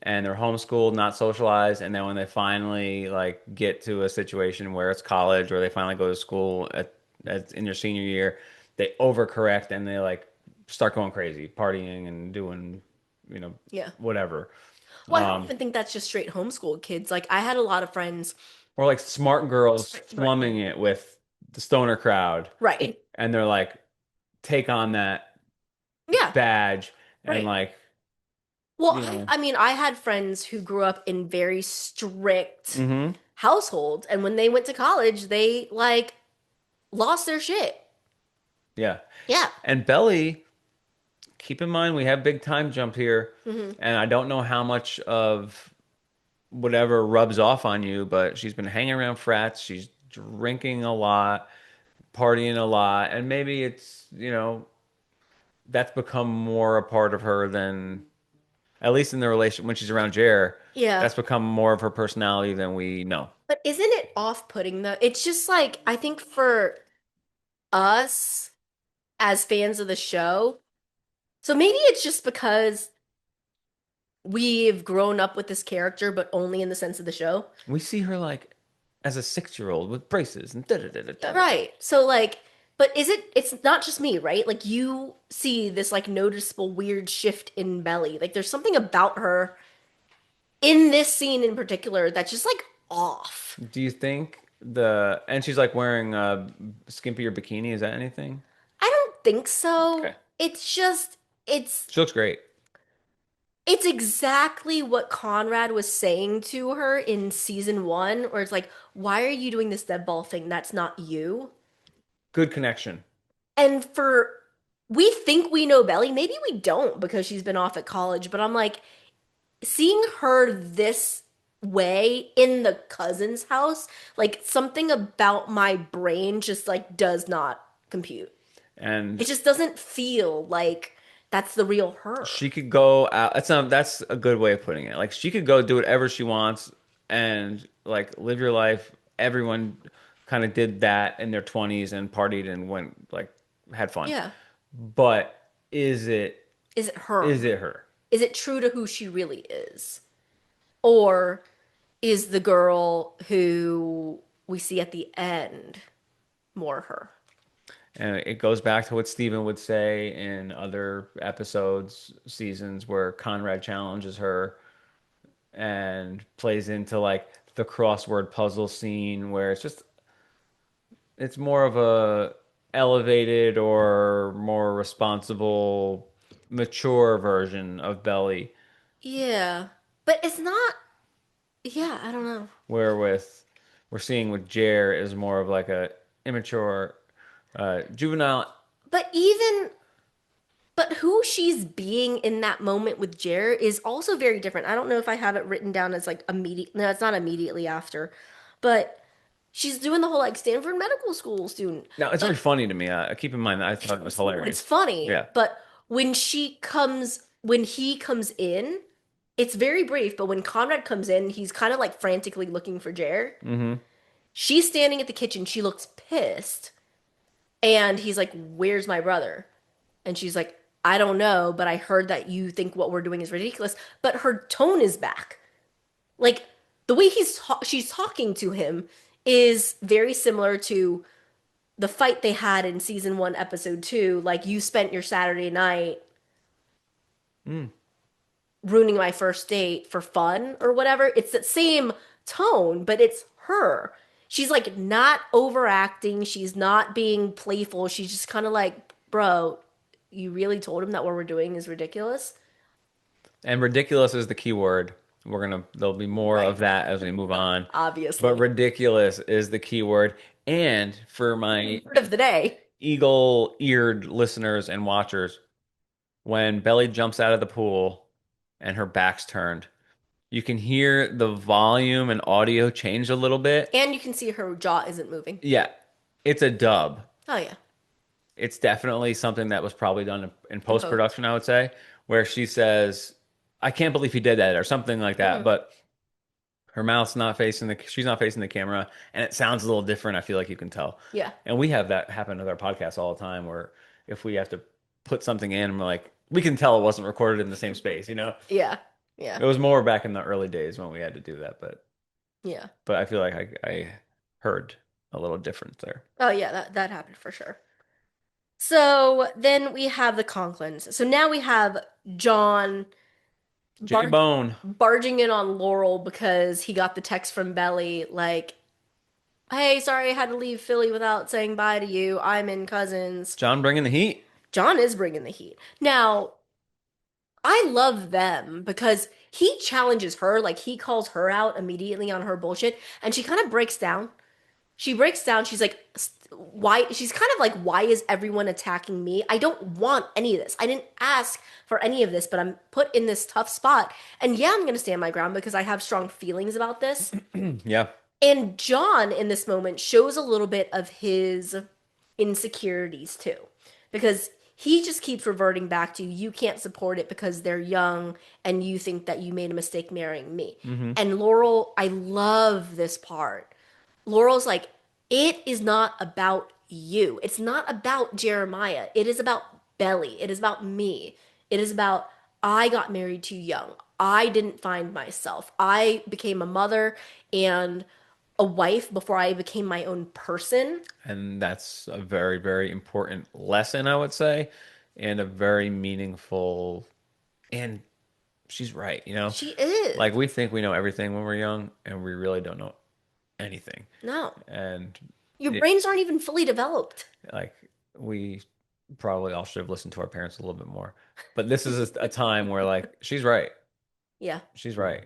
and they're homeschooled, not socialized, and then when they finally like get to a situation where it's college or they finally go to school in their senior year, they overcorrect and they like start going crazy, partying and doing, Yeah. whatever. Well, I don't even think that's just straight homeschooled kids. Like, I had a lot of friends. Or like smart girls Right. slumming it with the stoner crowd, Right. and they're like take on that Yeah. badge and Right. like Well, you know. I mean, I had friends who grew up in very strict Hmm. households, and when they went to college, they like lost their shit. Yeah. Yeah. And Belly, keep in mind we have big time jump here, Hmm. and I don't know how much of whatever rubs off on you, but she's been hanging around frats, she's drinking a lot, partying a lot, and maybe it's, that's become more a part of her than, at least in the relation when she's around Jer, Yeah. that's become more of her personality than we know. But isn't it off-putting though? It's just like, I think for us as fans of the show, so maybe it's just because we've grown up with this character, but only in the sense of the show. We see her like as a 6-year-old with braces and da da da da da da. Right. So like, but it's not just me, right? Like you see this like noticeable weird shift in Belly. Like there's something about her in this scene in particular that's just like off. Do you think and she's like wearing a skimpier bikini? Is that anything? I don't think so. Okay. It's just it's She looks great. it's exactly what Conrad was saying to her in season 1, where it's like, why are you doing this dead ball thing? That's not you. Good connection. And for we think we know Belly, maybe we don't because she's been off at college, but I'm like seeing her this way in the cousin's house, like something about my brain just like does not compute. And It just doesn't feel like that's the real her. she could go out. That's a good way of putting it. Like she could go do whatever she wants and like live your life. Everyone kind of did that in their 20s and partied and went like had fun. Yeah. But is it Is it her? is it her? Is it true to who she really is? Or is the girl who we see at the end more her? And it goes back to what Steven would say in other episodes, seasons where Conrad challenges her and plays into like the crossword puzzle scene where it's more of a elevated or more responsible, mature version of Belly. Yeah. But it's not, yeah, I don't know. Where with we're seeing with Jer is more of like a immature, juvenile. But even but who she's being in that moment with Jer is also very different. I don't know if I have it written down as like immediate. No, it's not immediately after, but she's doing the whole like Stanford Medical School student. Now it's very But funny to me. Keep in mind that I thought it was it's hilarious. funny. Yeah. But when he comes in, it's very brief. But when Conrad comes in, he's kind of like frantically looking for Jer. Mm-hmm. She's standing at the kitchen. She looks pissed, and he's like, "Where's my brother?" And she's like, I don't know, but I heard that you think what we're doing is ridiculous. But her tone is back. Like the way she's talking to him is very similar to the fight they had in season 1, episode 2. Like you spent your Saturday night Mm. ruining my first date for fun or whatever. It's that same tone, but it's her. She's like not overacting. She's not being playful. She's just kind of like, bro, you really told him that what we're doing is ridiculous? And ridiculous is the key word. there'll be more of that as we move on. But Obviously. ridiculous is the key word. And for my Word of the day. eagle-eared listeners and watchers, when Belly jumps out of the pool and her back's turned, you can hear the volume and audio change a little bit. And you can see her jaw isn't moving. Yeah, it's a dub. Oh, yeah. It's definitely something that was probably done in In post. post-production, I would say, where she says, "I can't believe he did that," or something like that. But her mouth's not facing she's not facing the camera, and it sounds a little different. I feel like you can tell. Yeah. And we have that happen with our podcast all the time, where if we have to put something in, and we're like, we can tell it wasn't recorded in the same space, you know? Yeah. Yeah. It was more back in the early days when we had to do that, Yeah. but I feel like I heard a little difference there. Oh, yeah, that happened for sure. So then we have the Conklins. So now we have John Jimmy Bone. barging in on Laurel because he got the text from Belly like, "Hey, sorry I had to leave Philly without saying bye to you. I'm in Cousins." John bringing the heat. John is bringing the heat. Now, I love them because he challenges her, like he calls her out immediately on her bullshit, and she kind of breaks down. She breaks down. She's like, why? She's kind of like, why is everyone attacking me? I don't want any of this. I didn't ask for any of this, but I'm put in this tough spot. And yeah, I'm going to stand my ground because I have strong feelings about this. Yeah. And John, in this moment, shows a little bit of his insecurities too, because he just keeps reverting back to you can't support it because they're young and you think that you made a mistake marrying me. And Laurel, I love this part. Laurel's like, it is not about you. It's not about Jeremiah. It is about Belly. It is about me. It is about I got married too young. I didn't find myself. I became a mother and a wife before I became my own person. And that's a very, very important lesson, I would say, and a very meaningful. And she's right, you know? She is. Like we think we know everything when we're young, and we really don't know anything. No. And Your brains aren't even fully developed. like we probably all should have listened to our parents a little bit more. But this is a time where like she's right. Yeah. She's right.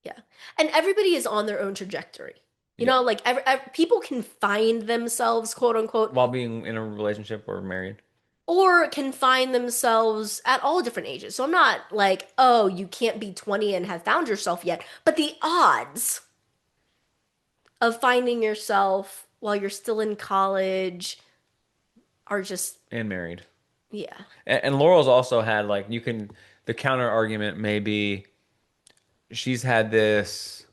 Yeah. And everybody is on their own trajectory. You Yeah. know, like people can find themselves, quote unquote, While being in a relationship or married. or can find themselves at all different ages. So I'm not like, oh, you can't be 20 and have found yourself yet. But the odds of finding yourself while you're still in college are just, And married. yeah. And Laurel's also had like the counter argument may be she's had this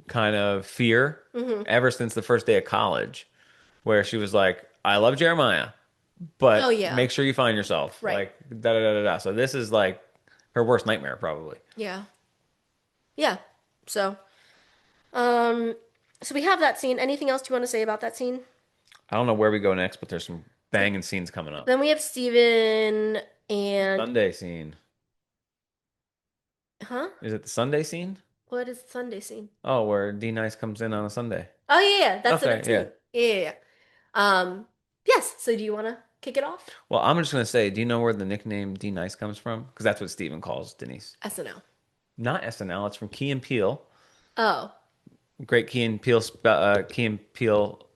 kind of fear ever since the first day of college where she was like, I love Jeremiah, but Oh, yeah. make sure you find yourself. Right. Like da da da da da. So this is like her worst nightmare probably. Yeah. Yeah. So, so we have that scene. Anything else you want to say about that scene? I don't know where we go next, but there's some banging scenes coming up. Then we have Steven and, Sunday scene. huh? Is it the Sunday scene? What is the Sunday scene? Oh, where D Nice comes in on a Sunday. Oh, yeah. That's the Okay, next yeah. scene. Yeah. Yes. So do you want to kick it off? Well, I'm just gonna say, do you know where the nickname D Nice comes from? Because that's what Steven calls Denise. SNL. Not SNL. It's from Key and Peele. Oh, Great Key and Peele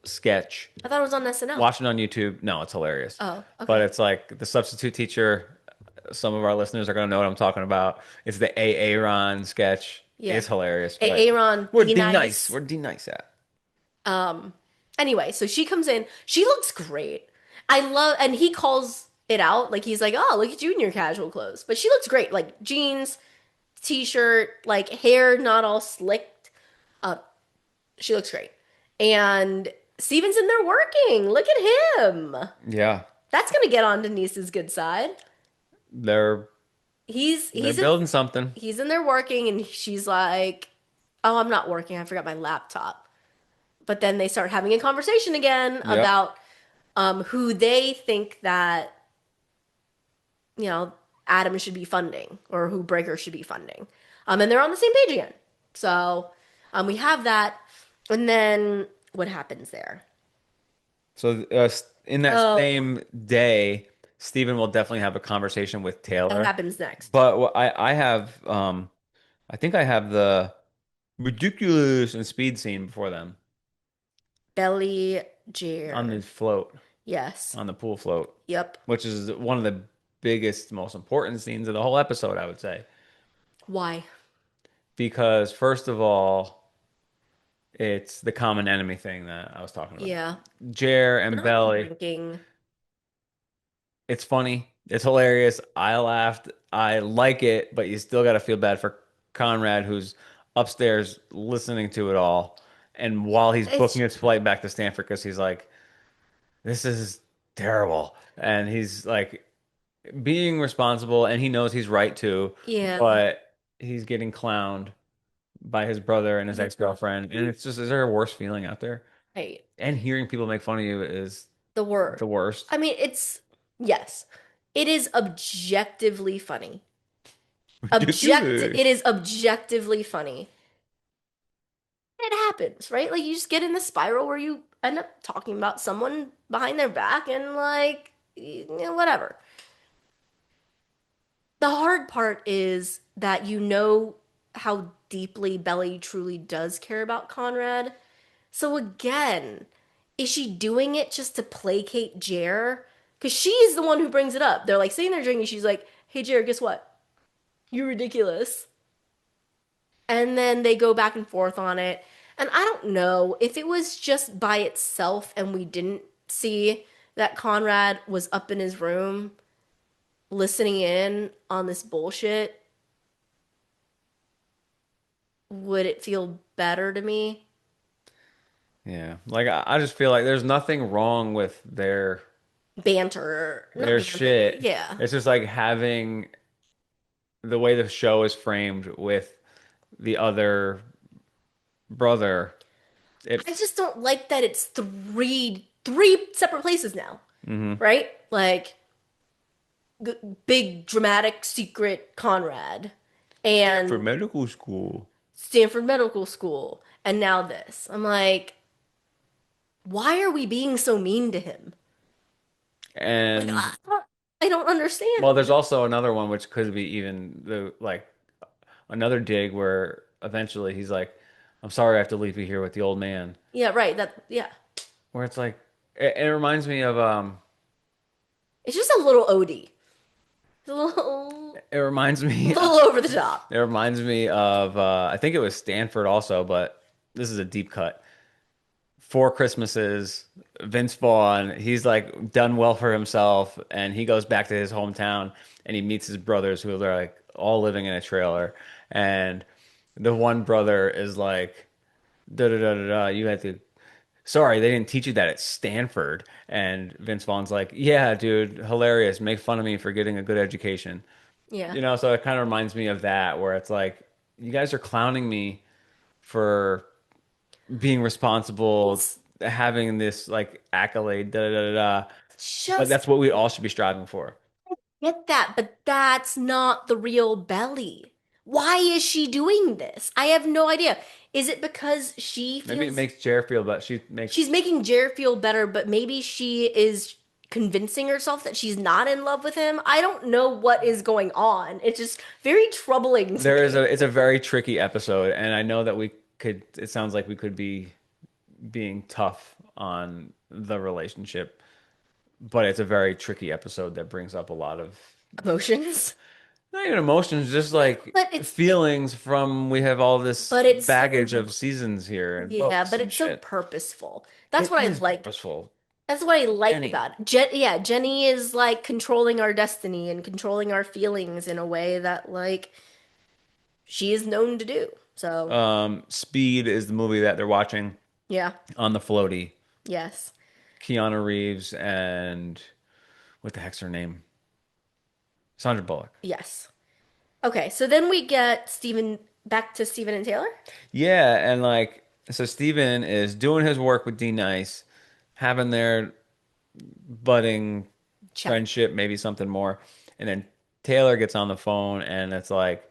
sketch. I thought it was on SNL. Watch it on YouTube. No, it's hilarious. Oh, okay. But it's like the substitute teacher. Some of our listeners are gonna know what I'm talking about. It's the Aaron sketch. Yeah. It's hilarious. but Aaron, Where D D Nice. Nice? Where D Nice at? Anyway, so she comes in. She looks great. I love, and he calls it out. Like, he's like, oh, look at you in your casual clothes. But she looks great. Like, jeans, t-shirt, like, hair not all slicked. She looks great. And Steven's in there working. Look at him. Yeah, That's going to get on Denise's good side. they're He's building something. he's in there working, and she's like, oh, I'm not working. I forgot my laptop. But then they start having a conversation again about who they think that, you know, Adam should be funding or who Breaker should be funding. And they're on the same page again. So we have that. And then what happens there? So in that same day, Steven will definitely have a conversation with Taylor. What happens next? But I have I think I have the ridiculous and speed scene before them Belly on the Jer. float, Yes. on the pool float, Yep. which is one of the biggest, most important scenes of the whole episode, I would say. Why? Because first of all, it's the common enemy thing that I was talking about. Yeah. Jer They're and not Belly. drinking. It's funny. It's hilarious. I laughed. I like it, but you still got to feel bad for Conrad, who's upstairs listening to it all. And while he's booking It's his flight back to Stanford, because he's like, this is terrible. And he's like being responsible, and he knows he's right too, yeah. but he's getting clowned by his brother and his ex-girlfriend. And it's just, is there a worse feeling out there? Right. And hearing people make fun of you is The word. the worst. I mean, it's yes. It is objectively funny. Ridiculous. It is objectively funny. It happens, right? Like you just get in the spiral where you end up talking about someone behind their back and like whatever. The hard part is that you know how deeply Belly truly does care about Conrad. So again, is she doing it just to placate Jer? Because she's the one who brings it up. They're like sitting there drinking. She's like, "Hey Jer, guess what? You're ridiculous." And then they go back and forth on it. And I don't know if it was just by itself and we didn't see that Conrad was up in his room listening in on this bullshit. Would it feel better to me? Yeah. Like I just feel like there's nothing wrong with Banter, not their banter. shit. Yeah. It's just like having the way the show is framed with the other brother. It I just don't like that it's three separate places now, hmm right? Like g big dramatic secret Conrad for and medical school. Stanford Medical School and now this. I'm like, why are we being so mean to him? Like And I don't understand. well, there's also another one which could be even the like another dig where eventually he's like, I'm sorry I have to leave you here with the old man. Yeah, right. That yeah. Where it's like it reminds me of It's just a little OD. It's it reminds a me little over the top. it reminds me of I think it was Stanford also, but this is a deep cut. Four Christmases, Vince Vaughn, he's like done well for himself, and he goes back to his hometown and he meets his brothers who are like all living in a trailer. And the one brother is like, da da da da da, you had to, sorry, they didn't teach you that at Stanford. And Vince Vaughn's like, yeah, dude, hilarious. Make fun of me for getting a good education. Yeah. You know, so it kind of reminds me of that, where it's like, you guys are clowning me for being responsible, It's having this like accolade, da da da da. Da. But just that's what we all should be striving for. get that, but that's not the real Belly. Why is she doing this? I have no idea. Is it because she Maybe it feels makes Jer feel, but she makes she's making Jared feel better, but maybe she is convincing herself that she's not in love with him? I don't know what is going on. It's just very troubling to there is a me. it's a very tricky episode, and I know that we could. It sounds like we could be being tough on the relationship, but it's a very tricky episode that brings up a lot of Emotions. not even emotions, just like But it's feelings from we have all this but it's baggage so of seasons here and yeah, books but and it's so shit. purposeful. That's It what I is like. purposeful. That's what I like Jenny. about it. Yeah, Jenny is like controlling our destiny and controlling our feelings in a way that like she is known to do. So, Speed is the movie that they're watching yeah. on the floaty. Yes. Keanu Reeves and what the heck's her name? Sandra Bullock. Yes. Okay, so then we get Stephen back to Stephen and Taylor. Yeah, and like so Steven is doing his work with D Nice, having their budding Check. friendship, maybe something more. And then Taylor gets on the phone and it's like,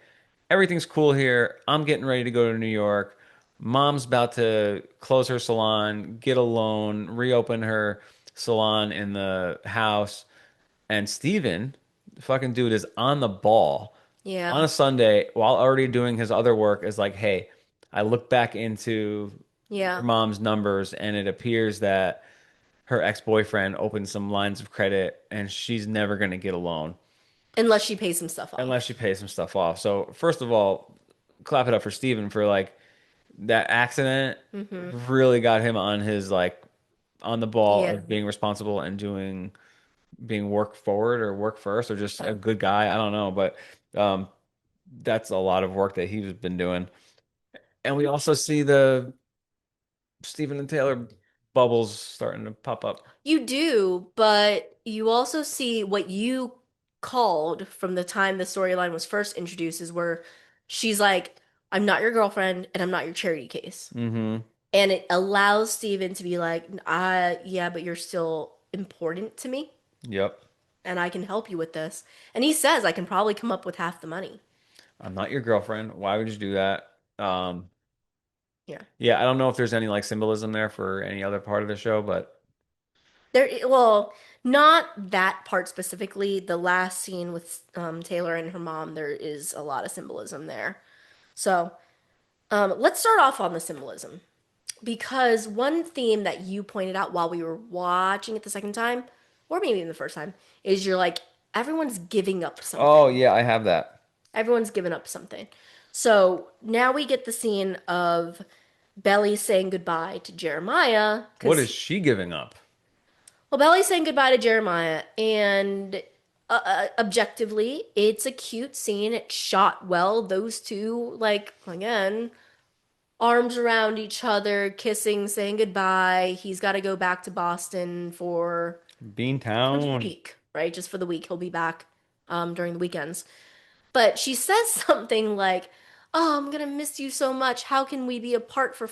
everything's cool here. I'm getting ready to go to New York. Mom's about to close her salon, get a loan, reopen her salon in the house. And Steven, the fucking dude, is on the ball. Yeah. on a Sunday while already doing his other work is like, hey, I look back into your Yeah. mom's numbers and it appears that her ex-boyfriend opened some lines of credit and she's never going to get a loan Unless she pays some stuff unless off. she pays some stuff off. So first of all, clap it up for Steven for like that accident Hmm. really got him on his like on the ball Yeah. of being responsible and doing being work forward or work first or just a good guy. I don't know, but um, that's a lot of work that he's been doing. And we also see the Stephen and Taylor bubbles starting to pop up. You do, but you also see what you called from the time the storyline was first introduced is where she's like, I'm not your girlfriend and I'm not your charity case. Mm-hmm. And it allows Steven to be like, yeah, but you're still important to me Yep. and I can help you with this. And he says, I can probably come up with half the money. I'm not your girlfriend. Why would you do that? Yeah. Yeah, I don't know if there's any like symbolism there for any other part of the show, but Well, not that part specifically. The last scene with Taylor and her mom, there is a lot of symbolism there. So, let's start off on the symbolism because one theme that you pointed out while we were watching it the second time, or maybe even the first time, is you're like, everyone's giving up oh something. yeah, I have that. Everyone's given up something. So now we get the scene of Belly saying goodbye to Jeremiah What because is she giving up? well, Belly's saying goodbye to Jeremiah, and objectively, it's a cute scene. It's shot well. Those two, like, again, arms around each other, kissing, saying goodbye. He's got to go back to Boston for the Beantown. week, right? Just for the week. He'll be back during the weekends. But she says something like, "Oh, I'm gonna miss you so much. How can we be apart for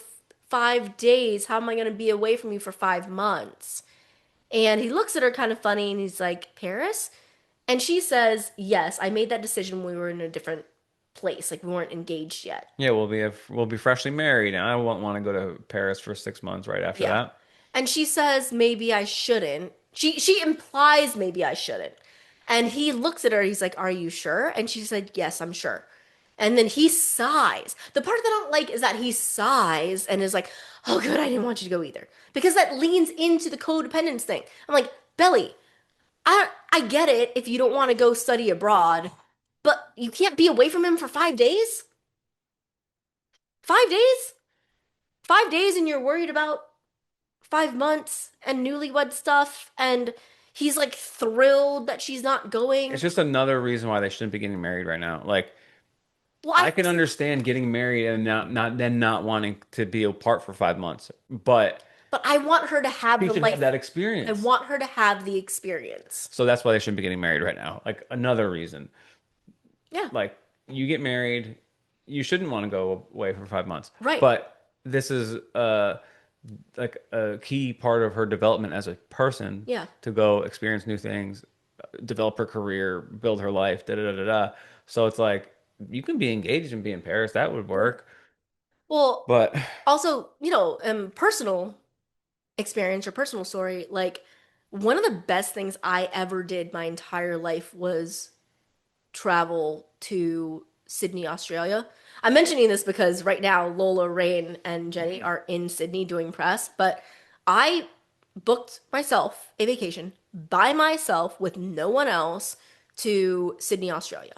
5 days? How am I gonna be away from you for 5 months?" And he looks at her kind of funny and he's like, Paris? And she says, Yes, I made that decision when we were in a different place. Like we weren't engaged yet. Yeah, we'll be freshly married, and I won't want to go to Paris for 6 months right after Yeah. that. And she says, Maybe I shouldn't. She implies maybe I shouldn't. And he looks at her, he's like, Are you sure? And she said, Yes, I'm sure. And then he sighs. The part that I don't like is that he sighs and is like, Oh, good, I didn't want you to go either. Because that leans into the codependence thing. I'm like, Belly, I get it if you don't want to go study abroad, but you can't be away from him for 5 days? 5 days? 5 days and you're worried about 5 months and newlywed stuff and he's like thrilled that she's not It's going. just another reason why they shouldn't be getting married right now. Like Well, I can understand getting married and not wanting to be apart for 5 months, but but I want her to have she the should have life. that I experience. want her to have the experience. So that's why they shouldn't be getting married right now. Like another reason. Yeah, Like you get married, you shouldn't want to go away for 5 months. right. But this is like a key part of her development as a person Yeah. to go experience new things, develop her career, build her life, da da da da da. So it's like you can be engaged and be in Paris, that would work. Well, But also, personal experience or personal story, like one of the best things I ever did my entire life was travel to Sydney, Australia. I'm mentioning this because right now Lola, Rain, and Jenny are in Sydney doing press, but I booked myself a vacation by myself with no one else to Sydney, Australia.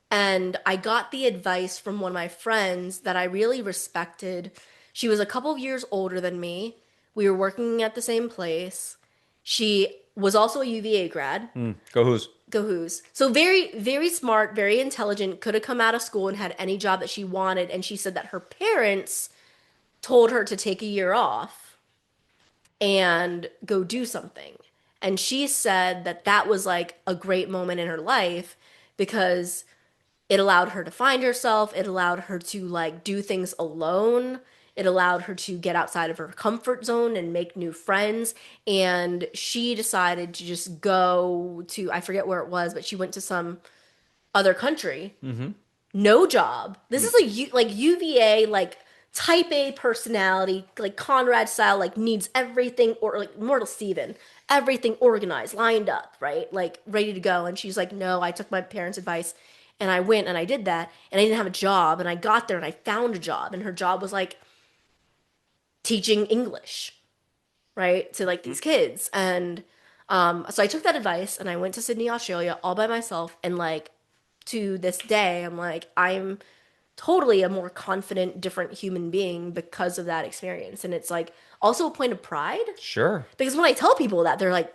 And I got the advice from one of my friends that I really respected. She was a couple of years older than me. We were working at the same place. She was also a UVA grad. go who's? Go Who's. So very, very smart, very intelligent, could have come out of school and had any job that she wanted. And she said that her parents told her to take a year off and go do something. And she said that that was like a great moment in her life because it allowed her to find herself. It allowed her to like do things alone. It allowed her to get outside of her comfort zone and make new friends. And she decided to just go to, I forget where it was, but she went to some other country. Mm-hmm. No job. This is like UVA, like type A personality, like Conrad style, like needs everything, or like Mortal Steven, everything organized, lined up, right? Like ready to go. And she's like, no, I took my parents' advice And I went and I did that, and I didn't have a job, and I got there and I found a job, and her job was like teaching English, right, to like these kids. And so I took that advice and I went to Sydney, Australia all by myself. And like to this day, I'm like, I'm totally a more confident, different human being because of that experience. And it's like also a point of pride Sure. because when I tell people that, they're like,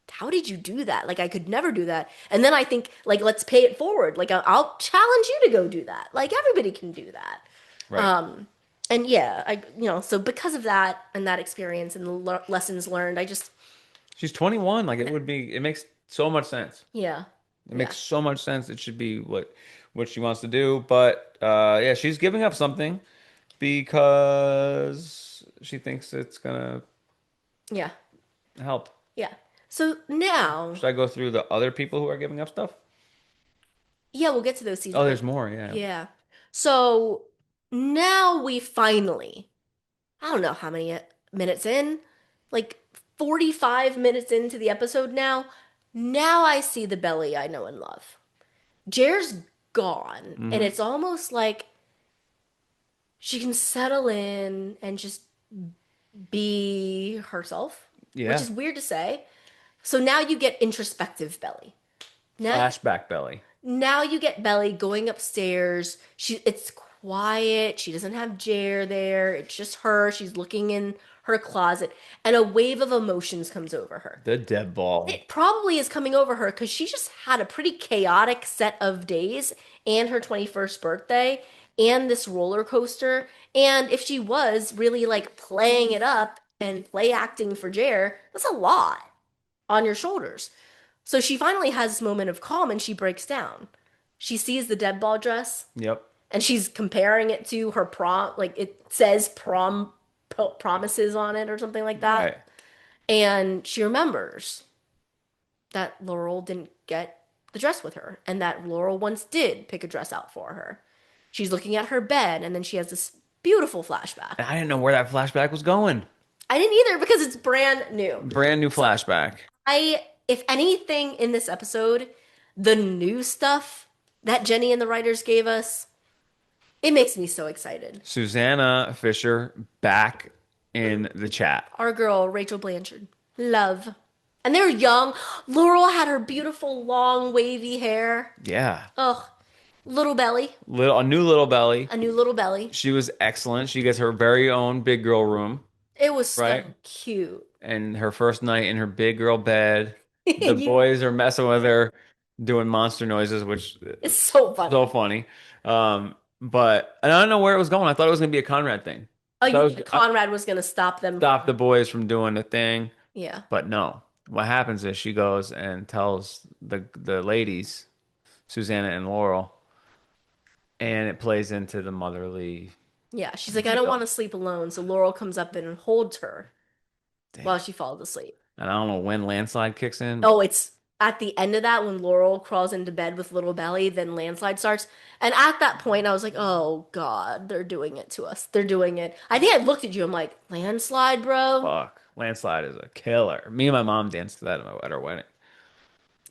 how did you do that? Like, I could never do that. And then I think, like, let's pay it forward. Like, I'll challenge you to go do that. Like, everybody can do that. Right. And yeah, so because of that and that experience and the lessons learned, I just, She's 21. Like it makes so much sense. yeah, It yeah, makes so much sense. It should be what she wants to do. But yeah, she's giving up something because she thinks it's gonna yeah, help. yeah. So now, Should I go through the other people who are giving up stuff? yeah, we'll get to those seasons. Oh, there's more. Yeah. Yeah. So now we finally, I don't know how many minutes in, like 45 minutes into the episode now. Now I see the Belly I know and love. Jer's gone, and Hmm. it's almost like she can settle in and just be herself, which Yeah. is weird to say. So now you get introspective Belly. Now, Flashback belly. now you get Belly going upstairs. It's quiet. She doesn't have Jer there. It's just her. She's looking in her closet, and a wave of emotions comes over her. The dead ball. It probably is coming over her because she just had a pretty chaotic set of days and her 21st birthday and this roller coaster. And if she was really like playing it up and play acting for Jer, that's a lot on your shoulders. So she finally has this moment of calm and she breaks down. She sees the dead ball dress Yep. and she's comparing it to her prom, like it says promises on it or something like that. Right. And she remembers that Laurel didn't get the dress with her and that Laurel once did pick a dress out for her. She's looking at her bed and then she has this beautiful flashback. And I didn't know where that flashback was going. I didn't either because it's brand new. Brand new flashback. If anything in this episode, the new stuff that Jenny and the writers gave us, it makes me so excited. Susanna Fisher back in the chat. Our girl, Rachel Blanchard. Love. And they're young. Laurel had her beautiful, long, wavy hair. Yeah. Ugh. Little belly. A new little belly. A new little belly. She was excellent. She gets her very own big girl room, It was so right? cute. And her first night in her big girl bed. The You- boys are messing with her, doing monster noises, which it's so is funny. so funny. But and I don't know where it was going. I thought it was gonna be a Conrad thing. Oh, That was Conrad was going to stop them. stop the boys from doing the thing. Yeah. But no. What happens is she goes and tells the ladies, Susanna and Laurel, and it plays into the motherly. Yeah. She's like, I don't want to sleep alone. So Laurel comes up and holds her Damn. while she falls asleep. And I don't know when landslide kicks in. Oh, it's at the end of that when Laurel crawls into bed with little belly, then landslide starts. And at that point, I was like, oh God, they're doing it to us. They're doing it. I think I looked at you. I'm like, landslide, bro? Fuck. Landslide is a killer. Me and my mom danced to that at our wedding.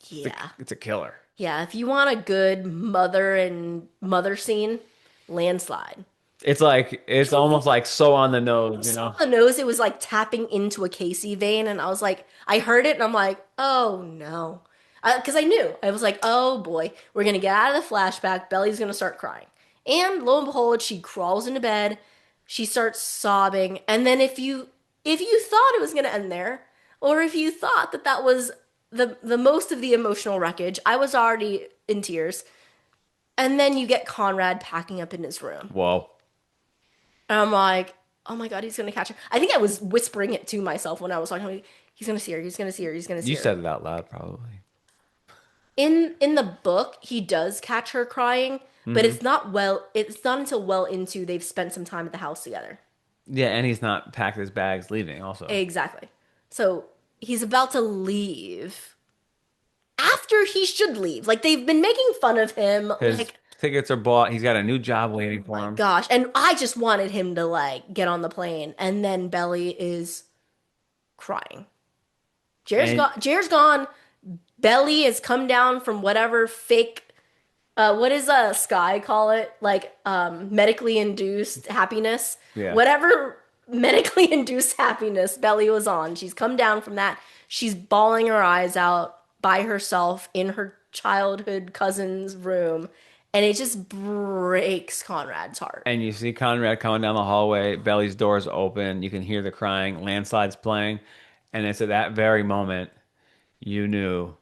Yeah. It's a killer. Yeah. If you want a good mother and mother scene, landslide. It's almost like so on the nose, you know? On the nose, it was like tapping into a Casey vein. And I was like, I heard it and I'm like, oh no. Because I knew. I was like, oh boy, we're going to get out of the flashback. Belly's going to start crying. And lo and behold, she crawls into bed. She starts sobbing. And then if you thought it was going to end there, or if you thought that that was the most of the emotional wreckage, I was already in tears. And then you get Conrad packing up in his room. Whoa. And I'm like, oh my God, he's gonna catch her. I think I was whispering it to myself when I was talking. Like, he's gonna see her. He's gonna see her. He's gonna see You her. said it out loud, probably. In the book, he does catch her crying, but it's not well. It's not until well into they've spent some time at the house together. Yeah, and he's not packed his bags leaving, also. Exactly. So he's about to leave after he should leave. Like they've been making fun of him. His Like, tickets are bought. He's got a new job waiting for him. gosh, and I just wanted him to like get on the plane, and then Belly is crying. Jer's And- gone. Jer's gone. Belly has come down from whatever fake What does Sky call it? Like medically induced happiness. Yeah. Whatever medically induced happiness Belly was on. She's come down from that. She's bawling her eyes out by herself in her childhood cousin's room. And it just breaks Conrad's heart. And you see Conrad coming down the hallway, Belly's doors open, you can hear the crying, landslides playing, and it's at that very moment you knew.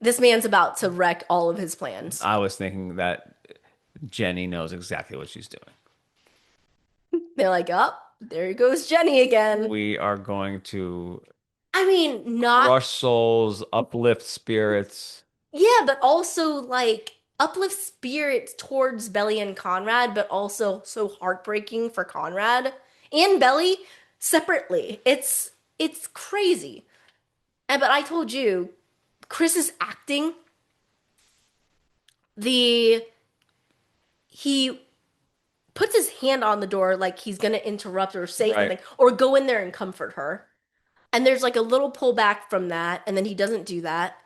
This man's about to wreck all of his plans. I was thinking that Jenny knows exactly what she's doing. They're like, oh, there goes Jenny again. We are going to I mean, not crush souls, uplift spirits. yeah, but also like uplift spirits towards Belly and Conrad, but also so heartbreaking for Conrad and Belly separately. It's crazy. And but I told you, Chris's acting, the he puts his hand on the door like he's gonna interrupt or say Right. something or go in there and comfort her. And there's like a little pullback from that, and then he doesn't do that.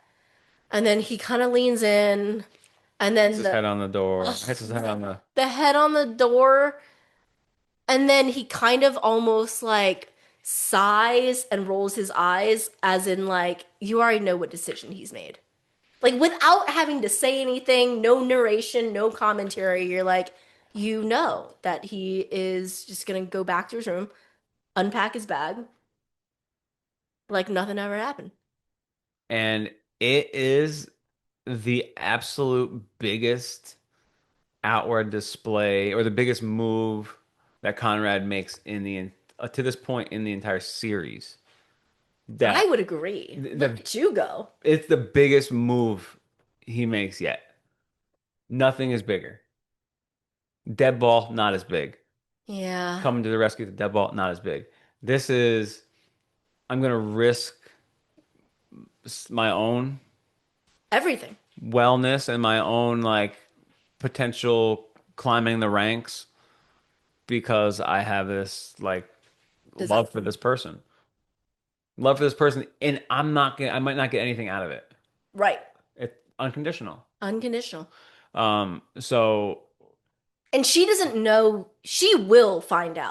And then he kind of leans in, and then Hits his head on the door, hits his head on the head on the door, and then he kind of almost like sighs and rolls his eyes, as in like you already know what decision he's made. Like without having to say anything, no narration, no commentary, you're like, you know that he is just gonna go back to his room, unpack his bag, like nothing ever happened. And it is the absolute biggest outward display or the biggest move that Conrad makes in the to this point in the entire series. That I would agree. Look at you go. It's the biggest move he makes yet. Nothing is bigger. Dead ball, not as big. Yeah. Coming to the rescue, the dead ball, not as big. This is, I'm going to risk my own Everything. wellness and my own like potential climbing the ranks because I have this like love for this person. Love for this person, and I might not get anything out of it. Right. It's unconditional. Unconditional. So And she doesn't know, she will find out.